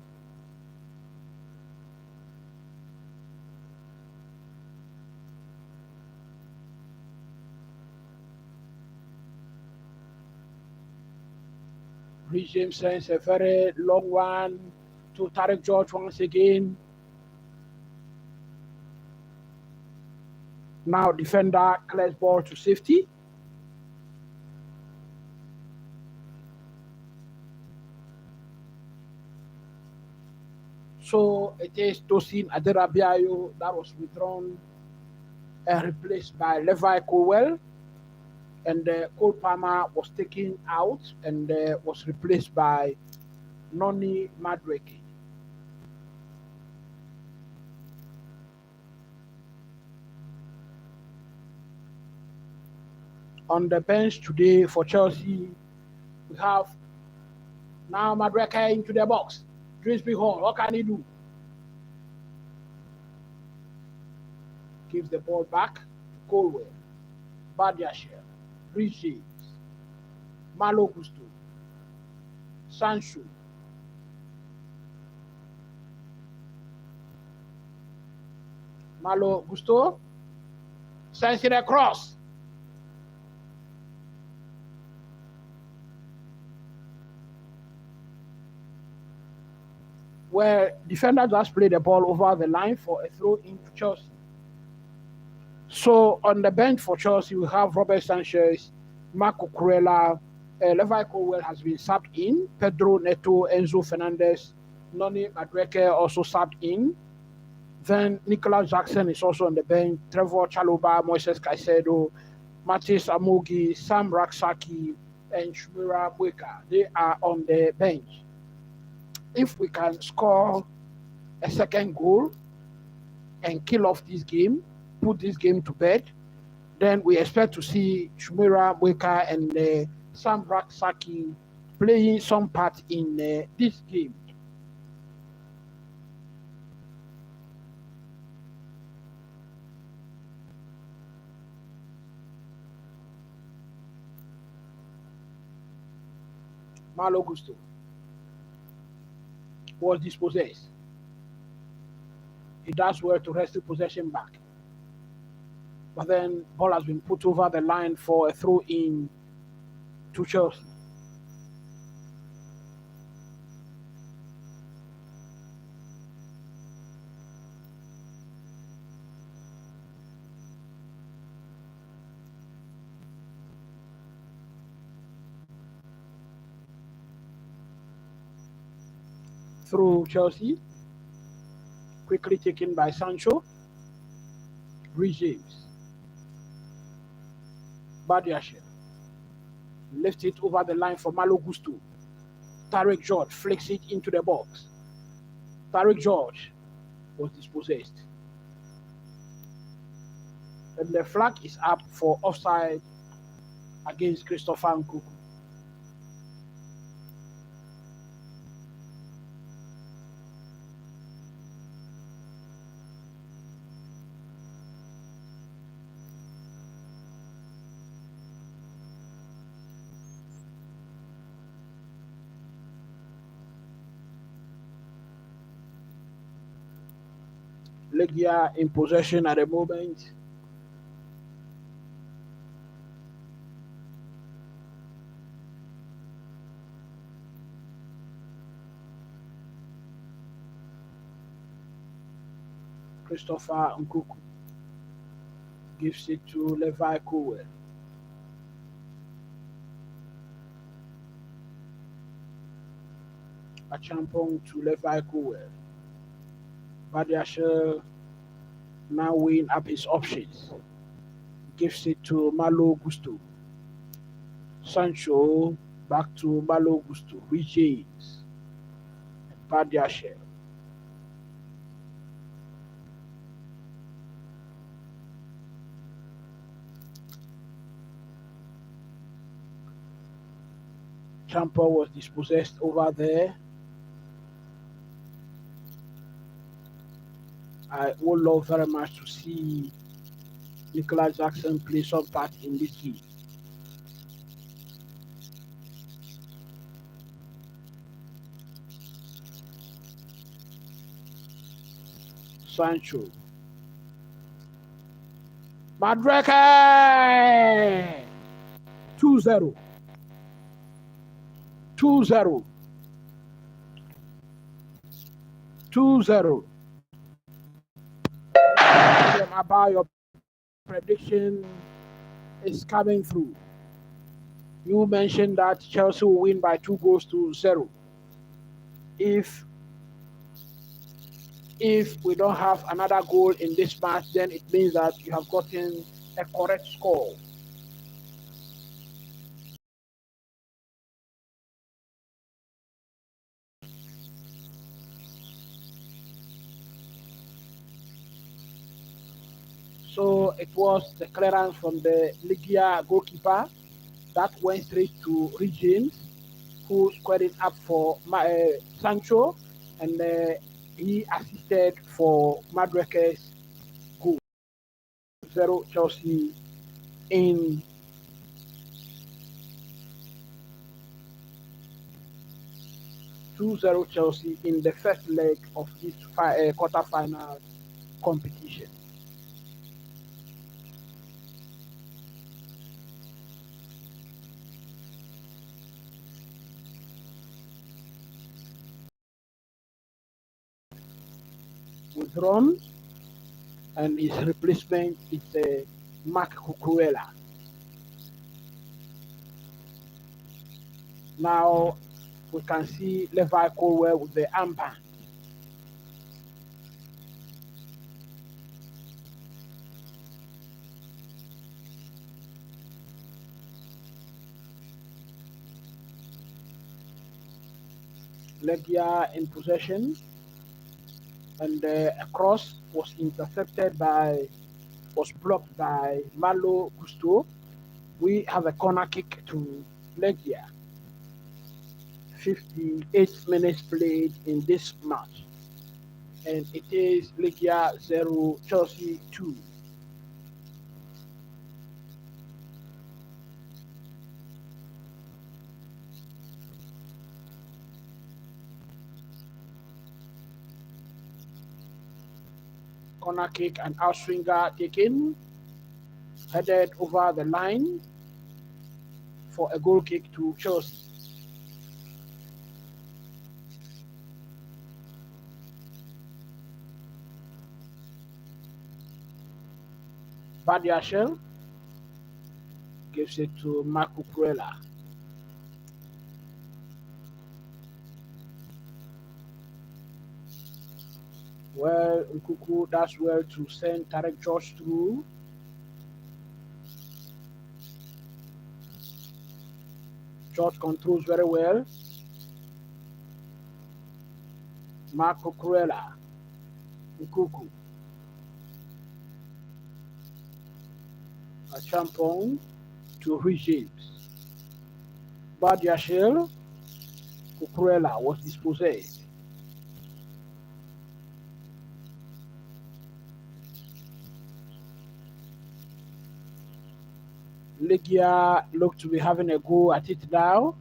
Rhys James sends a very long one to Tarek George once again. Now defender clears ball to safety. So it is Tosin Aderabiayo that was withdrawn and replaced by Levi Colwell. And Cole Palmer was taken out and was replaced by Noni Madreke. On the bench today for Chelsea, we have now Madreke into the box. Drisby Hall, what can he do? Gives the ball back to Colwell, Badiashile, Rhys James, Malo Gusto, Sancho, Malo Gusto sends it across. Where defender just played the ball over the line for a throw in to Chelsea. So on the bench for Chelsea, we have Robert Sanchez, Marco Cucurella, Levi Colwill has been subbed in, Pedro Neto, Enzo Fernandez, Noni Madueke also subbed in. Then Nicolas Jackson is also on the bench, Trevor Chalobah, Moises Caicedo, Matis Amogi, Sam Raksaki, and Shmira Bweka. They are on the bench. If we can score a second goal and kill off this game, put this game to bed, then we expect to see Shumira Bweka and Sam Raksaki playing some part in this game. Malo Gusto was dispossessed. He does well to wrestle possession back. But then ball has been put over the line for a throw in to Chelsea. Through Chelsea, quickly taken by Sancho. Reece James. Badiashile. Left it over the line for Malo Gusto. Tarek George flicks it into the box. Tarek George was dispossessed. And the flag is up for offside against Christopher Nkunku. Legia in possession at the moment. Christopher Nkunku gives it to Levi Colwill. Achampong to Levi Colwill. Badiashile now weighing up his options. Gives it to Malo Gusto. Sancho back to Malo Gusto. Reece James. Badiashile. Champa was dispossessed over there. I would love very much to see Nicolas Jackson play some part in this game. Sancho. Madueke! 2-0. 2-0. 2-0. About your prediction is coming through. You mentioned that Chelsea will win by 2-0. If we don't have another goal in this match, then it means that you have gotten a correct score. So it was the clearance from the Legia goalkeeper that went straight to Reece James, who squared it up for Sancho, and he assisted for Madueke's goal. 0 Chelsea in Chelsea in the first leg of this quarter-final competition. Withdrawn and his replacement is Mark Cucurella. Now we can see Levi Colwell with the armband. Legia in possession, and a cross was blocked by Malo Gusto. We have a corner kick to Legia. 58 minutes played in this match, and it is Legia 0, Chelsea 2. Corner kick and outswinger taken, headed over the line for a goal kick to Chelsea. Badiashile gives it to Marco Cucurella. Well, Nkuku does well to send Tarek George through. George controls very well. Marco Cucurella. Nkuku. A champon to Rhys James. Badiashile. Cucurella was dispossessed. Legia look to be having a go at it now.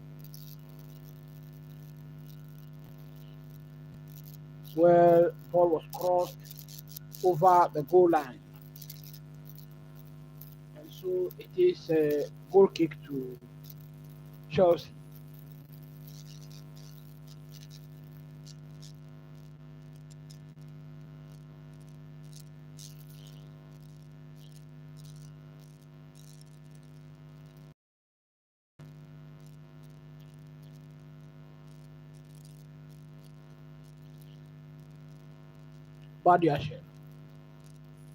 Well, ball was crossed over the goal line. And so it is a goal kick to Chelsea. Badiashile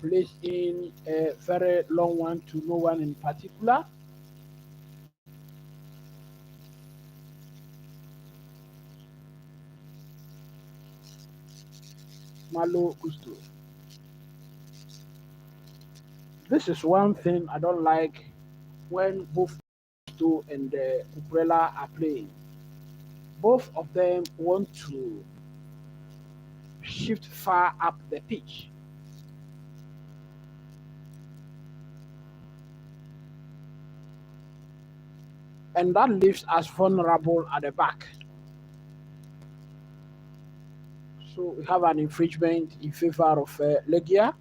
plays in a very long one to no one in particular. Malo Gusto. This is one thing I don't like when both Gusto and Cucurella are playing. Both of them want to shift far up the pitch. And that leaves us vulnerable at the back. So we have an infringement in favor of Legia.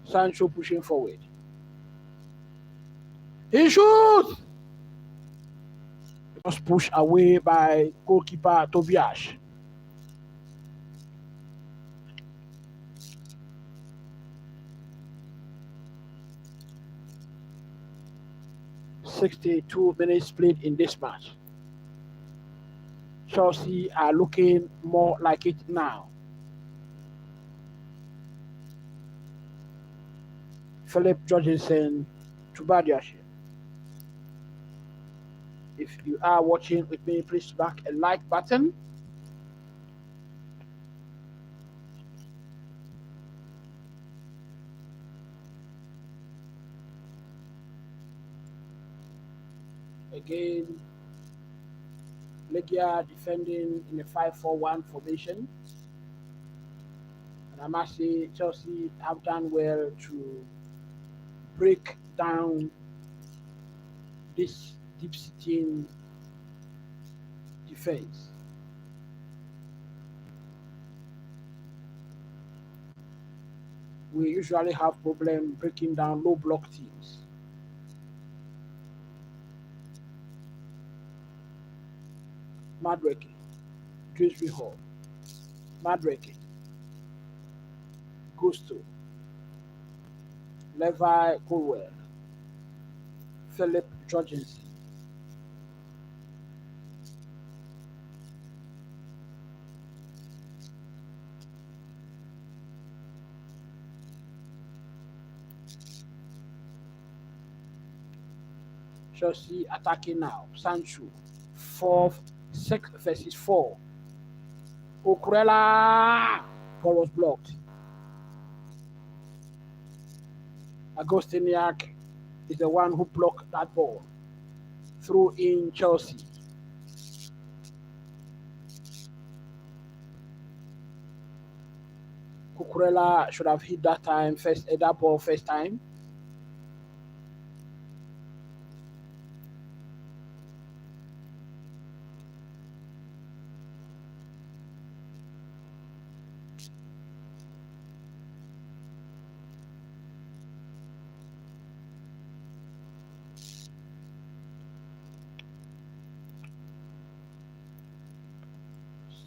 Sancho pushing forward. He shoots! It was pushed away by goalkeeper Tobias. "62 minutes played in this match. Chelsea are looking more like it now. Philip Jorgensen to Badiashile. If you are watching with me, please smack a like button. Again, Legia defending in a 5-4-1 formation. And I must say, Chelsea have done well to break down this deep sitting defense. We usually have problem breaking down low block teams. Madreke, Drisby Hall, Madreke, Gusto, Levi Colwell, Philip Jorgensen. Chelsea attacking now. Sancho, 6 versus 4. Okurela, ball was blocked. Agostiniak is the one who blocked that ball. Through in Chelsea. Cucurella should have hit that time that ball first time.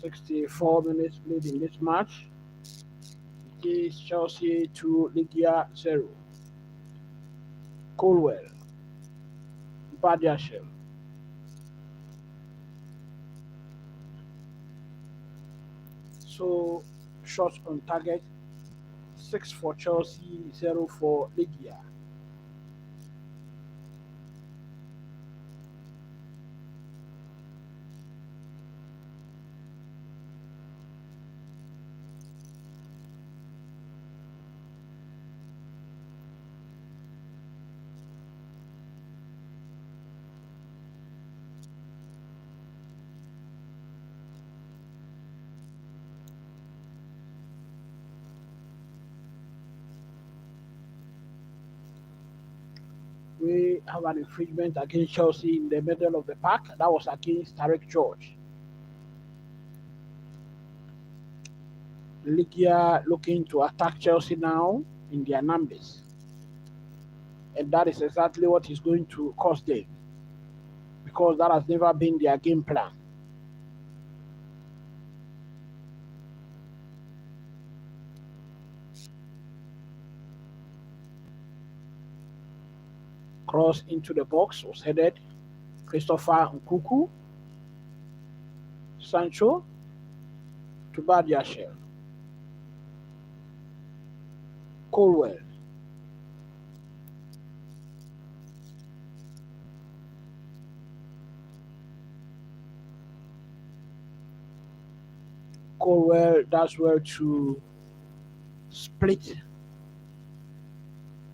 "64 minutes played in this match. It is Chelsea 2, Legia 0. Colwell, Badiashile, so shots on target, 6 for Chelsea, 0 for Legia. We have an infringement against Chelsea in the middle of the park. That was against Tarek George. Legia looking to attack Chelsea now in their numbers. And that is exactly what is going to cost them, because that has never been their game plan. Cross into the box was headed. Christopher Nkuku. Sancho to Badiashile. Colwell. Colwell does well to split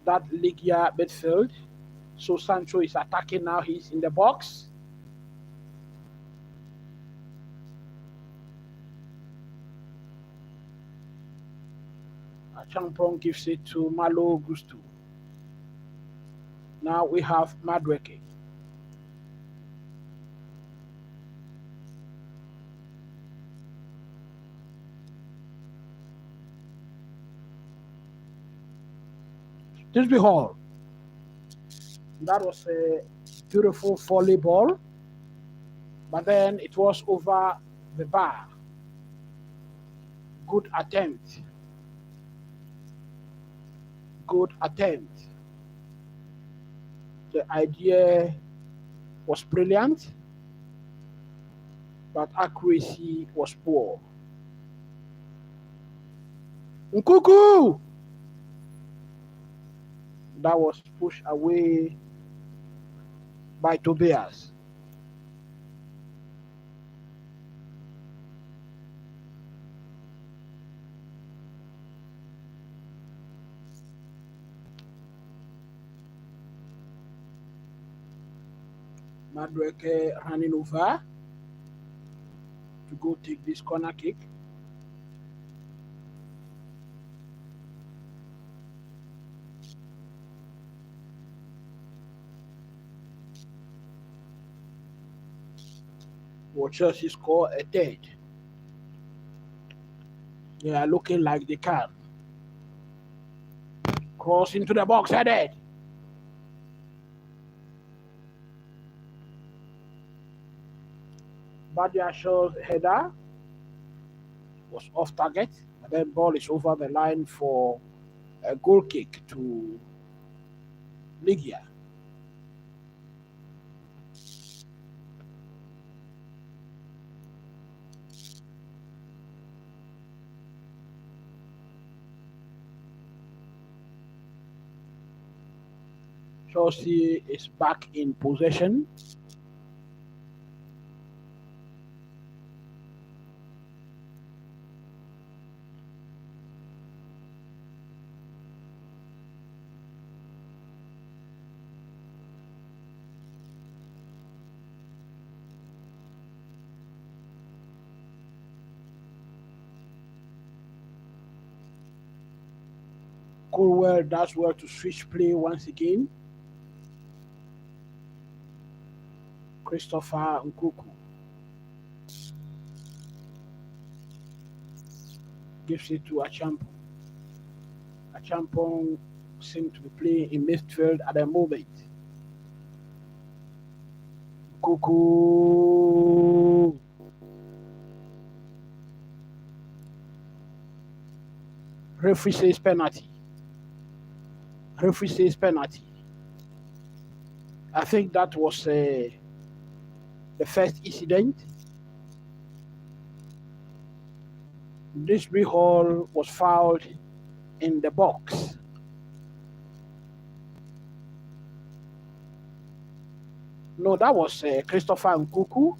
that Legia midfield. So Sancho is attacking now. He's in the box. Champong gives it to Malo Gusto. Now we have Madweke. Disby Hall. That was a beautiful volley ball, but then it was over the bar. Good attempt. Good attempt. The idea was brilliant, but accuracy was poor. Nkuku! That was pushed away by Tobias. Madweke running over to go take this corner kick. for Chelsea score a third. They are looking like they can. Cross into the box, headed. Badiash's header was off target, and then ball is over the line for a goal kick to Legia. Chelsea is back in possession. Colwell does well to switch play once again. Christopher Nkuku gives it to Achampong. Achampong seems to be playing in midfield at the moment. Nkuku. Referee says penalty. Referee says penalty. I think that was the first incident. Disbury Hall was fouled in the box. No, that was Christopher Nkuku.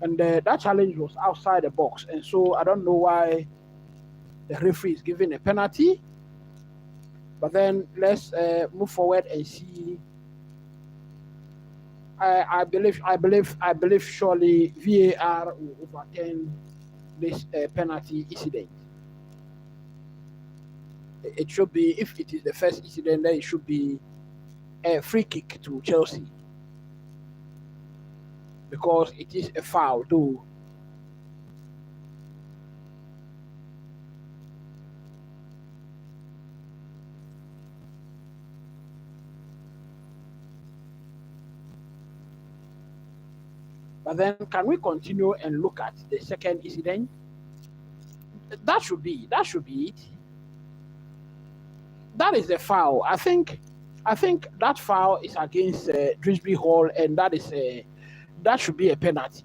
And that challenge was outside the box. And so I don't know why the referee is giving a penalty. But then let's move forward and see. I believe surely VAR will overturn this penalty incident. It should be, if it is the first incident, then it should be a free kick to Chelsea, because it is a foul too. But then can we continue and look at the second incident? That should be it. That is the foul. I think that foul is against Disbury Hall, and that should be a penalty.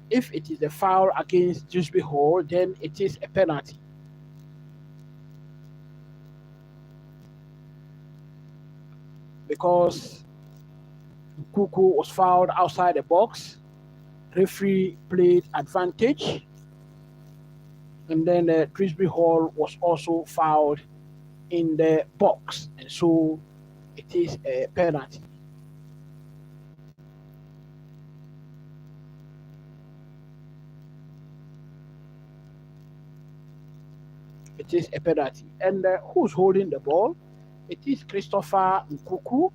If it is a foul against Disbury Hall, then it is a penalty. Because Kuku was fouled outside the box, referee played advantage, and then Disbury Hall was also fouled in the box, and so it is a penalty. It is a penalty. And who's holding the ball? It is Christopher Nkuku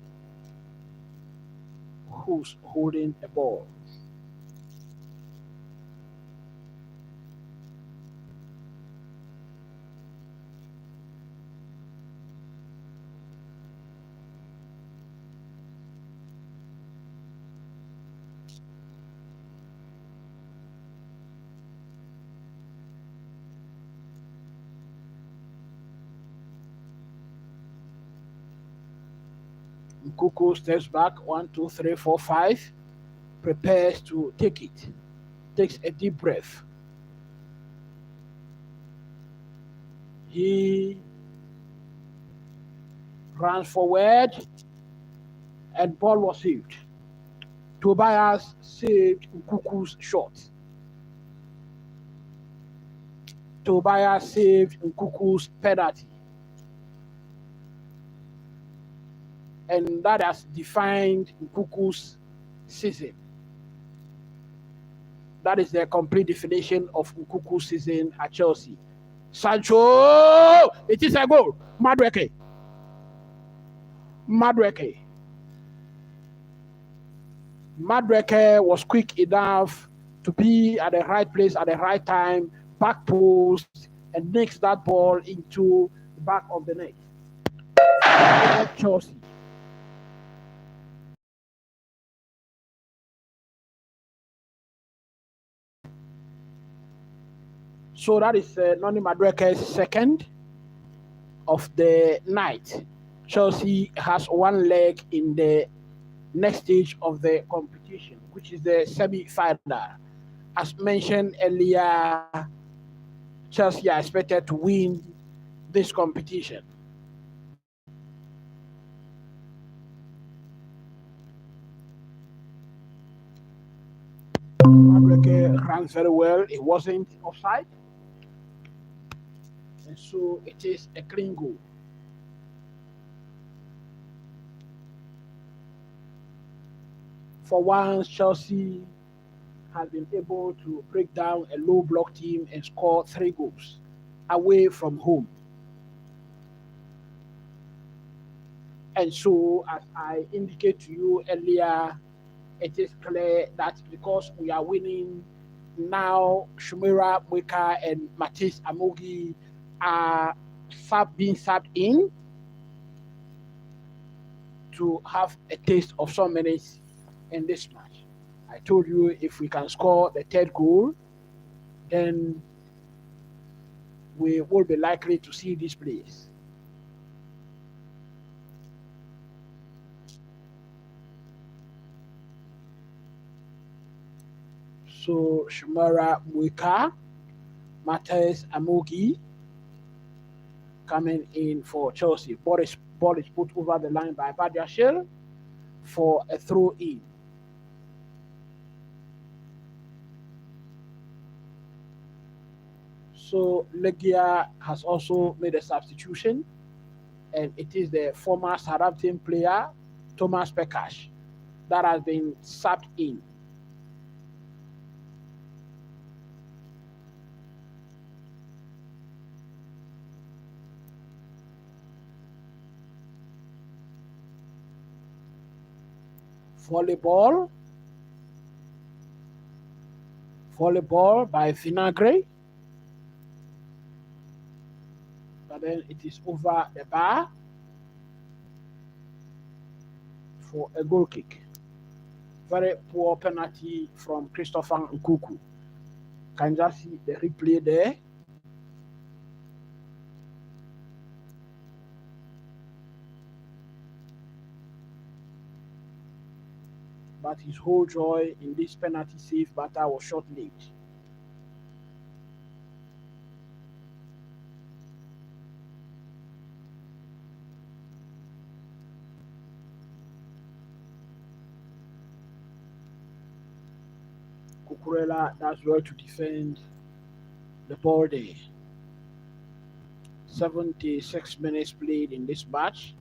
who's holding the ball. Nkuku steps back, 1, 2, 3, 4, 5, prepares to take it, takes a deep breath. He runs forward, and ball was saved. Tobias saved Nkuku's shot. Tobias saved Nkuku's penalty. And that has defined Nkuku's season. That is the complete definition of Nkuku's season at Chelsea. Sancho! It is a goal. Madueke. Madreke was quick enough to be at the right place at the right time, back post, and nicks that ball into the back of the net. Chelsea. So that is Noni Madreke's second of the night. Chelsea has one leg in the next stage of the competition, which is the semi-final. As mentioned earlier, Chelsea are expected to win this competition. Mabreke ran very well. It wasn't offside. And so it is a clean goal. For once, Chelsea has been able to break down a low block team and score 3 goals away from home. And so, as I indicated to you earlier, it is clear that because we are winning now, Shumira Mweka and Matisse Amogi are being subbed in to have a taste of some minutes in this match. I told you if we can score the third goal, then we will be likely to see this place. So Shumara Mweka, Matthias Amogi coming in for Chelsea. Ball is put over the line by Badiashile for a throw in. So Legia has also made a substitution, and it is the former Southampton player Thomas Pekash that has been subbed in. Volleyball by Vinagre, but then it is over the bar for a goal kick. Very poor penalty from Christopher Nkuku. Can just see the replay there. But his whole joy in this penalty save battle was short-lived. Cucurella does well to defend the ball there. 76 minutes played in this match.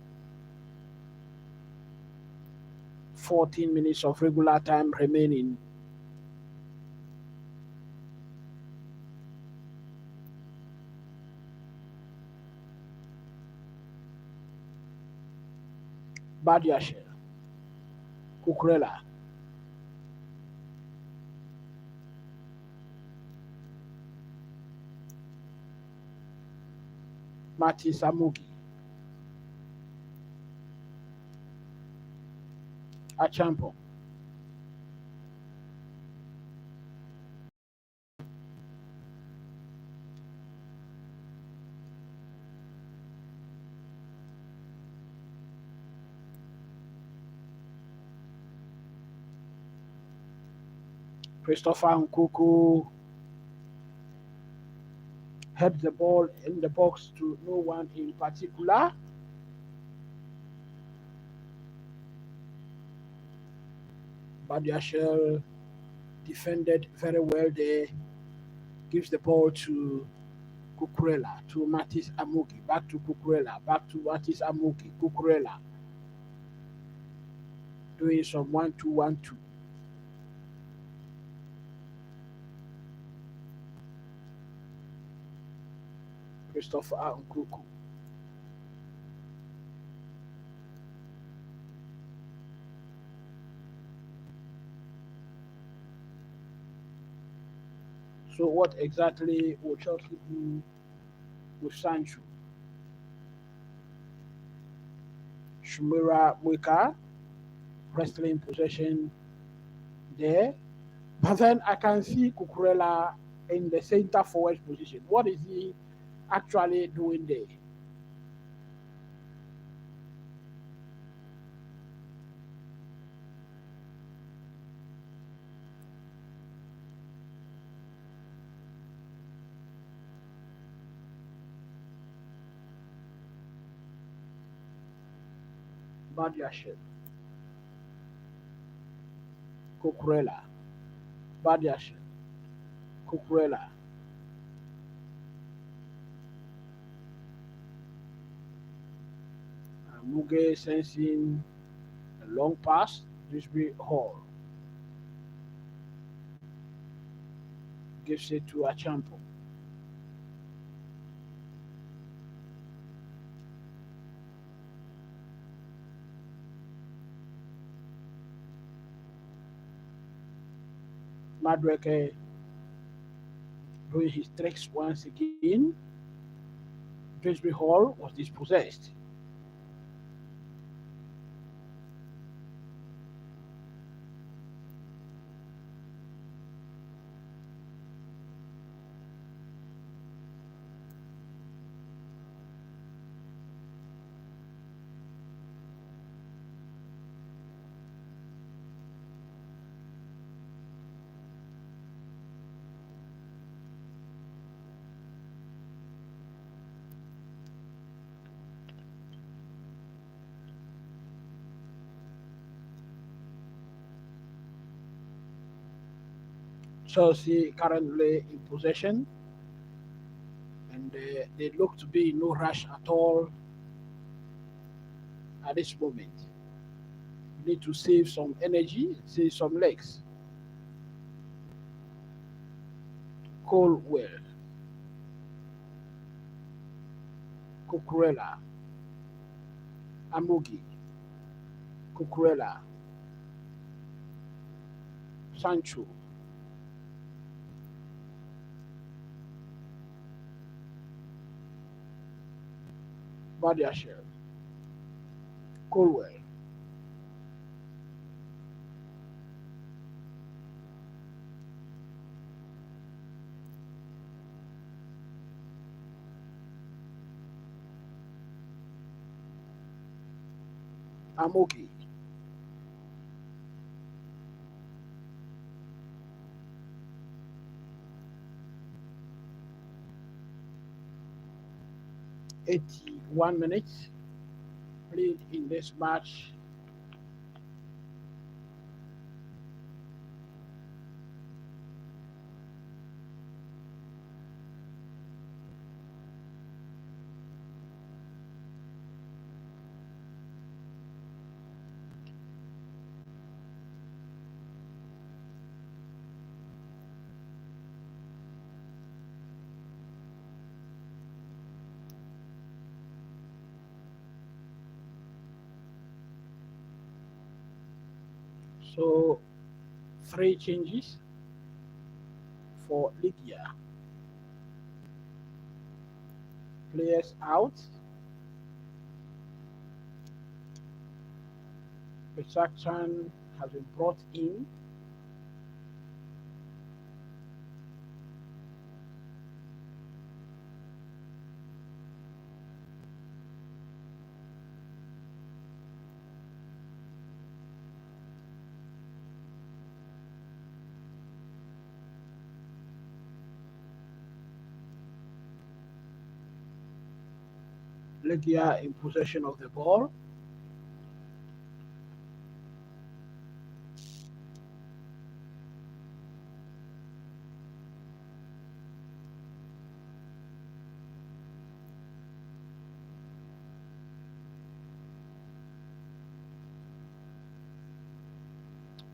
14 minutes of regular time remaining. Badiashile, Cucurella, Matisse Amogi, Achampong, Christopher Nkuku heads the ball in the box to no one in particular. Badiashile defended very well there. Gives the ball to Cucurella, to Matisse Amogi, back to Cucurella, back to Matisse Amogi, Cucurella. Doing some 1-2-1-2. Christopher Nkuku. So what exactly will Chelsea do with Sancho? Shumira Mwika wrestling possession there. But then I can see Cucurella in the center forward position. What is he actually doing there? Badiashile, Cucurella, Badiashile, Cucurella, Muge sensing a long pass, Dewsbury Hall gives it to Achampo. Madweke doing his tricks once again. Dewsbury Hall was dispossessed. Chelsea currently in possession, and they look to be in no rush at all at this moment. We need to save some energy, save some legs. Colwell, Cucurella, Amugi, Cucurella, Sancho, Badiashile, Colwell, Amugi, 81 minutes played in this match. So, three changes for Legia. Players out. Petrachan has been brought in. Legia in possession of the ball.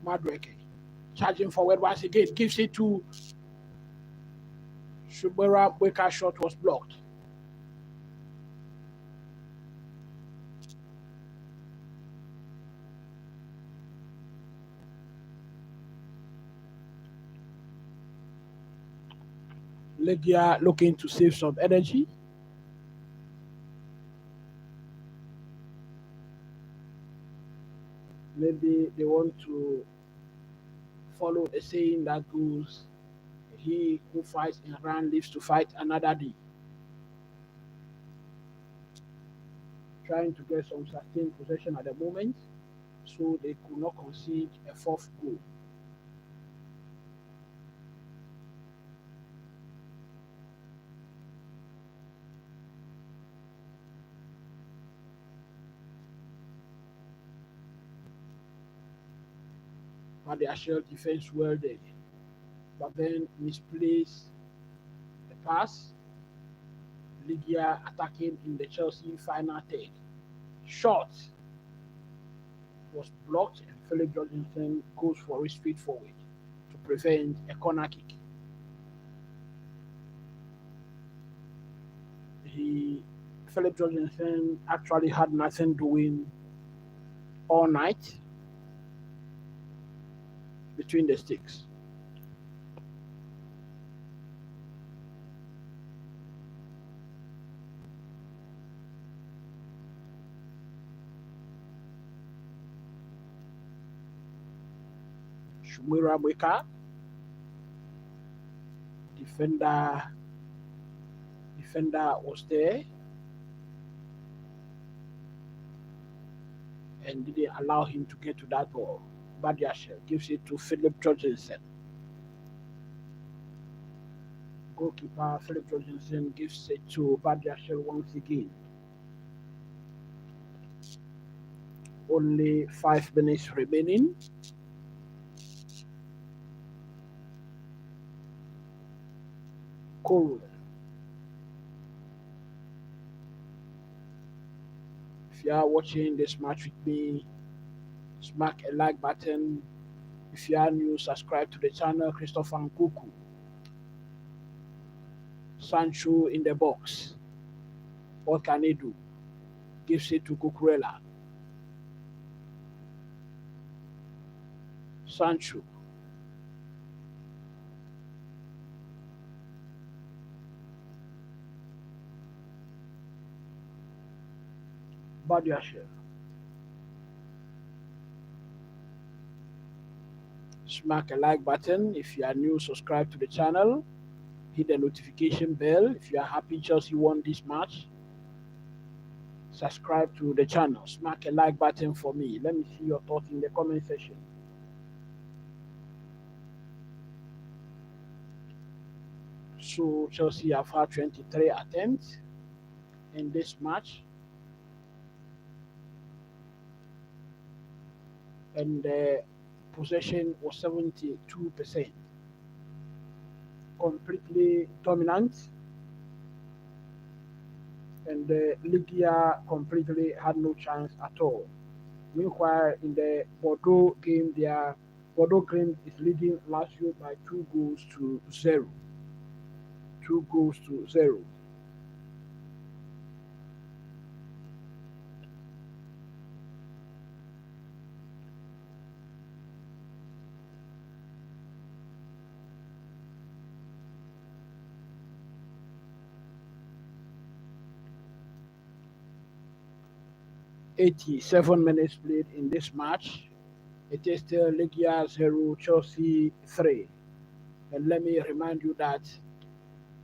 Madweke charging forward once again, gives it to Shubera Weka. Shot was blocked. Legia looking to save some energy. Maybe they want to follow the saying that goes, he who fights in Iran lives to fight another day. Trying to get some sustained possession at the moment, so they could not concede a fourth goal. But the Ashel defense well there. But then misplaced the pass. Legia attacking in the Chelsea final third. Shot was blocked and Philip Jorgensen goes for it straight forward to prevent a corner kick. Philip Jorgensen actually had nothing doing all night between the sticks. Shumira Mweka, defender was there and didn't allow him to get to that ball. Badiashile gives it to Philip Jorgensen. Goalkeeper Philip Jorgensen gives it to Badiashile once again. Only 5 minutes remaining. Cool. If you are watching this match with me, smack a like button. If you are new, subscribe to the channel. Christopher Nkuku. Sancho in the box. What can he do? Gives it to Cucurella. Sancho. Badiashile. Smack a like button. If you are new, subscribe to the channel. Hit the notification bell. If you are happy Chelsea won this match, subscribe to the channel. Smack a like button for me. Let me see your thoughts in the comment section. So Chelsea have had 23 attempts in this match. And the possession was 72%. Completely dominant. And the Legia completely had no chance at all. Meanwhile, in the Bordeaux game, Bordeaux game is leading Lazio by 2 goals to 0. 2 goals to 0. "87 minutes played in this match. It is still Legia 0, Chelsea 3. And let me remind you that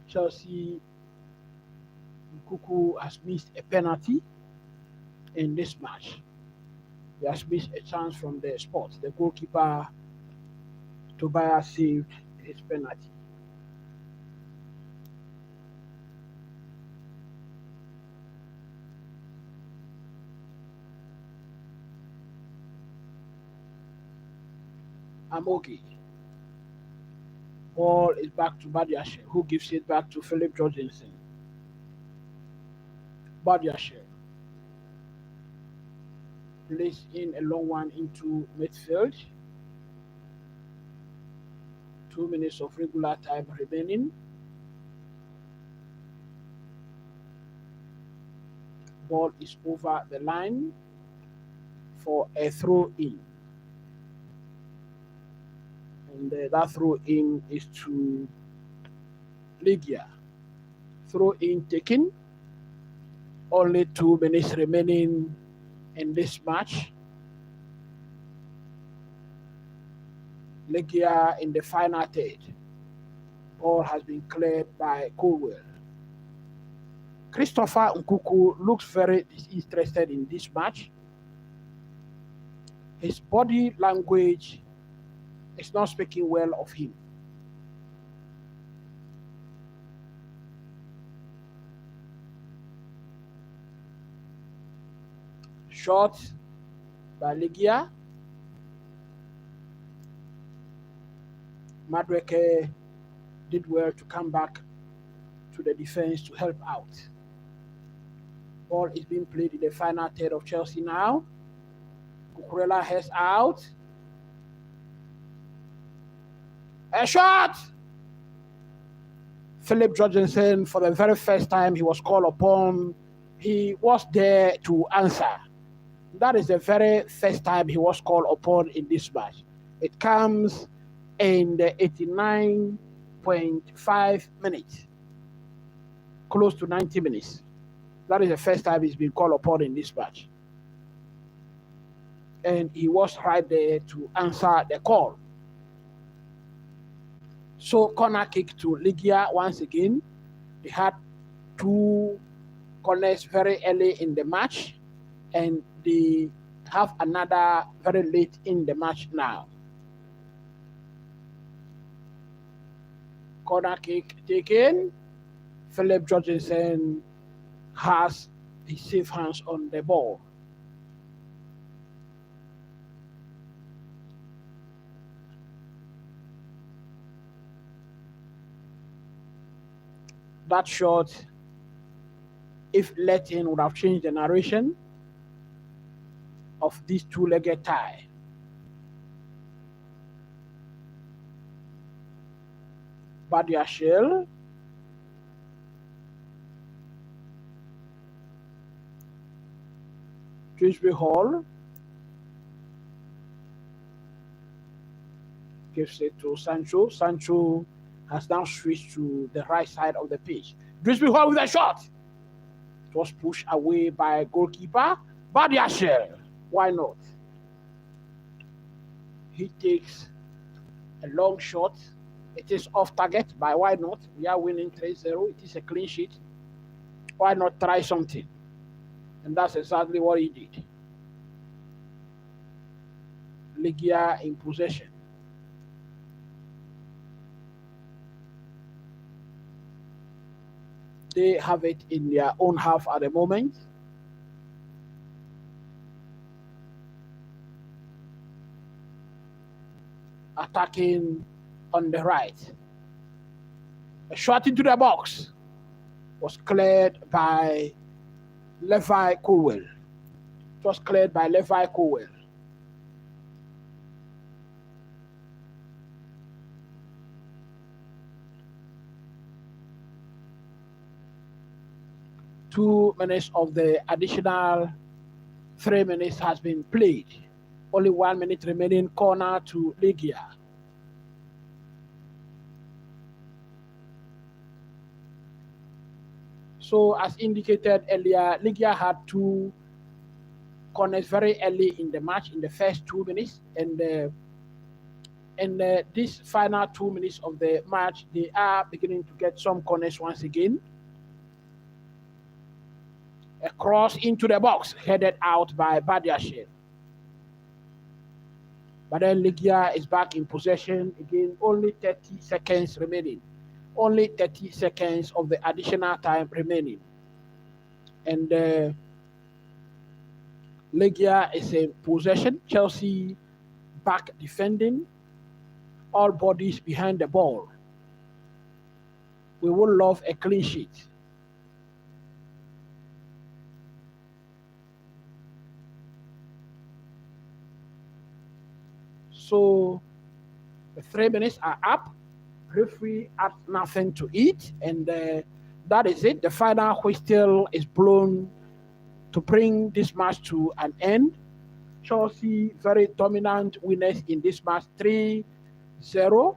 Chelsea Nkuku has missed a penalty in this match. He has missed a chance from the spot. The goalkeeper Tobias saved his penalty. Amogi. Ball is back to Badiashile, who gives it back to Philip Jorgensen. Badiashile plays in a long one into midfield. 2 minutes of regular time remaining. Ball is over the line for a throw in. And that throw in is to Legia. Throw in taken. Only 2 minutes remaining in this match. Legia in the final third. Ball has been cleared by Colwell. Christopher Nkuku looks very disinterested in this match. His body language is not speaking well of him. Shot by Legia. Madweke did well to come back to the defense to help out. Ball is being played in the final third of Chelsea now. Cucurella heads out. A shot! Philip Jorgensen, for the very first time he was called upon, he was there to answer. That is the very first time he was called upon in this match. It comes in the 89.5 minutes, close to 90 minutes. That is the first time he's been called upon in this match. And he was right there to answer the call. So corner kick to Legia once again. They had 2 corners very early in the match, and they have another very late in the match now. Corner kick taken. Philip Jorgensen has his safe hands on the ball. That shot, if let in, would have changed the narration of this two-legged tie. Badiashile. Dewsbury Hall gives it to Sancho. Sancho has now switched to the right side of the pitch. Dewsbury Hall with a shot. It was pushed away by goalkeeper Badiashile. Why not? He takes a long shot. It is off target, but why not? We are winning 3-0. It is a clean sheet. Why not try something? And that's exactly what he did. Legia in possession. They have it in their own half at the moment. Attacking on the right. A shot into the box was cleared by Levi Colwell. It was cleared by Levi Colwell. Two minutes of the additional 3 minutes has been played. Only 1 minute remaining. Corner to Legia. So as indicated earlier, Legia had 2 corners very early in the match, in the first 2 minutes. And this final 2 minutes of the match, they are beginning to get some corners once again. A cross into the box, headed out by Badiashile. But then Legia is back in possession again, only 30 seconds remaining. Only 30 seconds of the additional time remaining. And Legia is in possession. Chelsea back defending. All bodies behind the ball. We would love a clean sheet. So the 3 minutes are up. Referee had nothing to eat, and that is it. The final whistle is blown to bring this match to an end. Chelsea very dominant winners in this match, 3-0.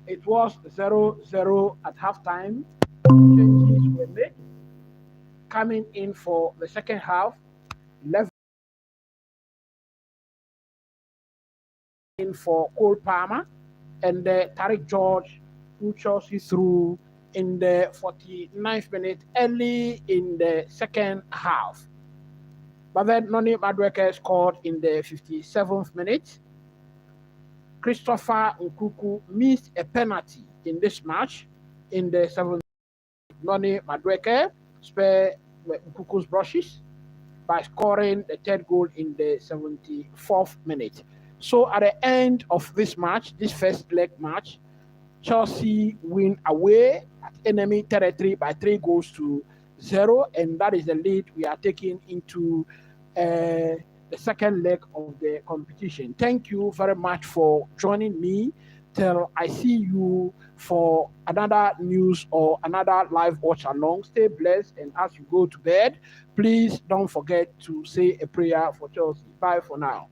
It was 0-0 at halftime. Changes were made. Coming in for the second half, left in for Cole Palmer and Tariq George, who Chelsea through in the 49th minute, early in the second half. But then Noni Madueke scored in the 57th minute. Christopher Nkuku missed a penalty in this match in the 7th. Noni Madueke spared Nkuku's brushes by scoring the third goal in the 74th minute. So at the end of this match, this first leg match, Chelsea win away at enemy territory by 3-0, and that is the lead we are taking into the second leg of the competition. Thank you very much for joining me. Till I see you for another news or another live watch along. Stay blessed, and as you go to bed, please don't forget to say a prayer for Chelsea. Bye for now.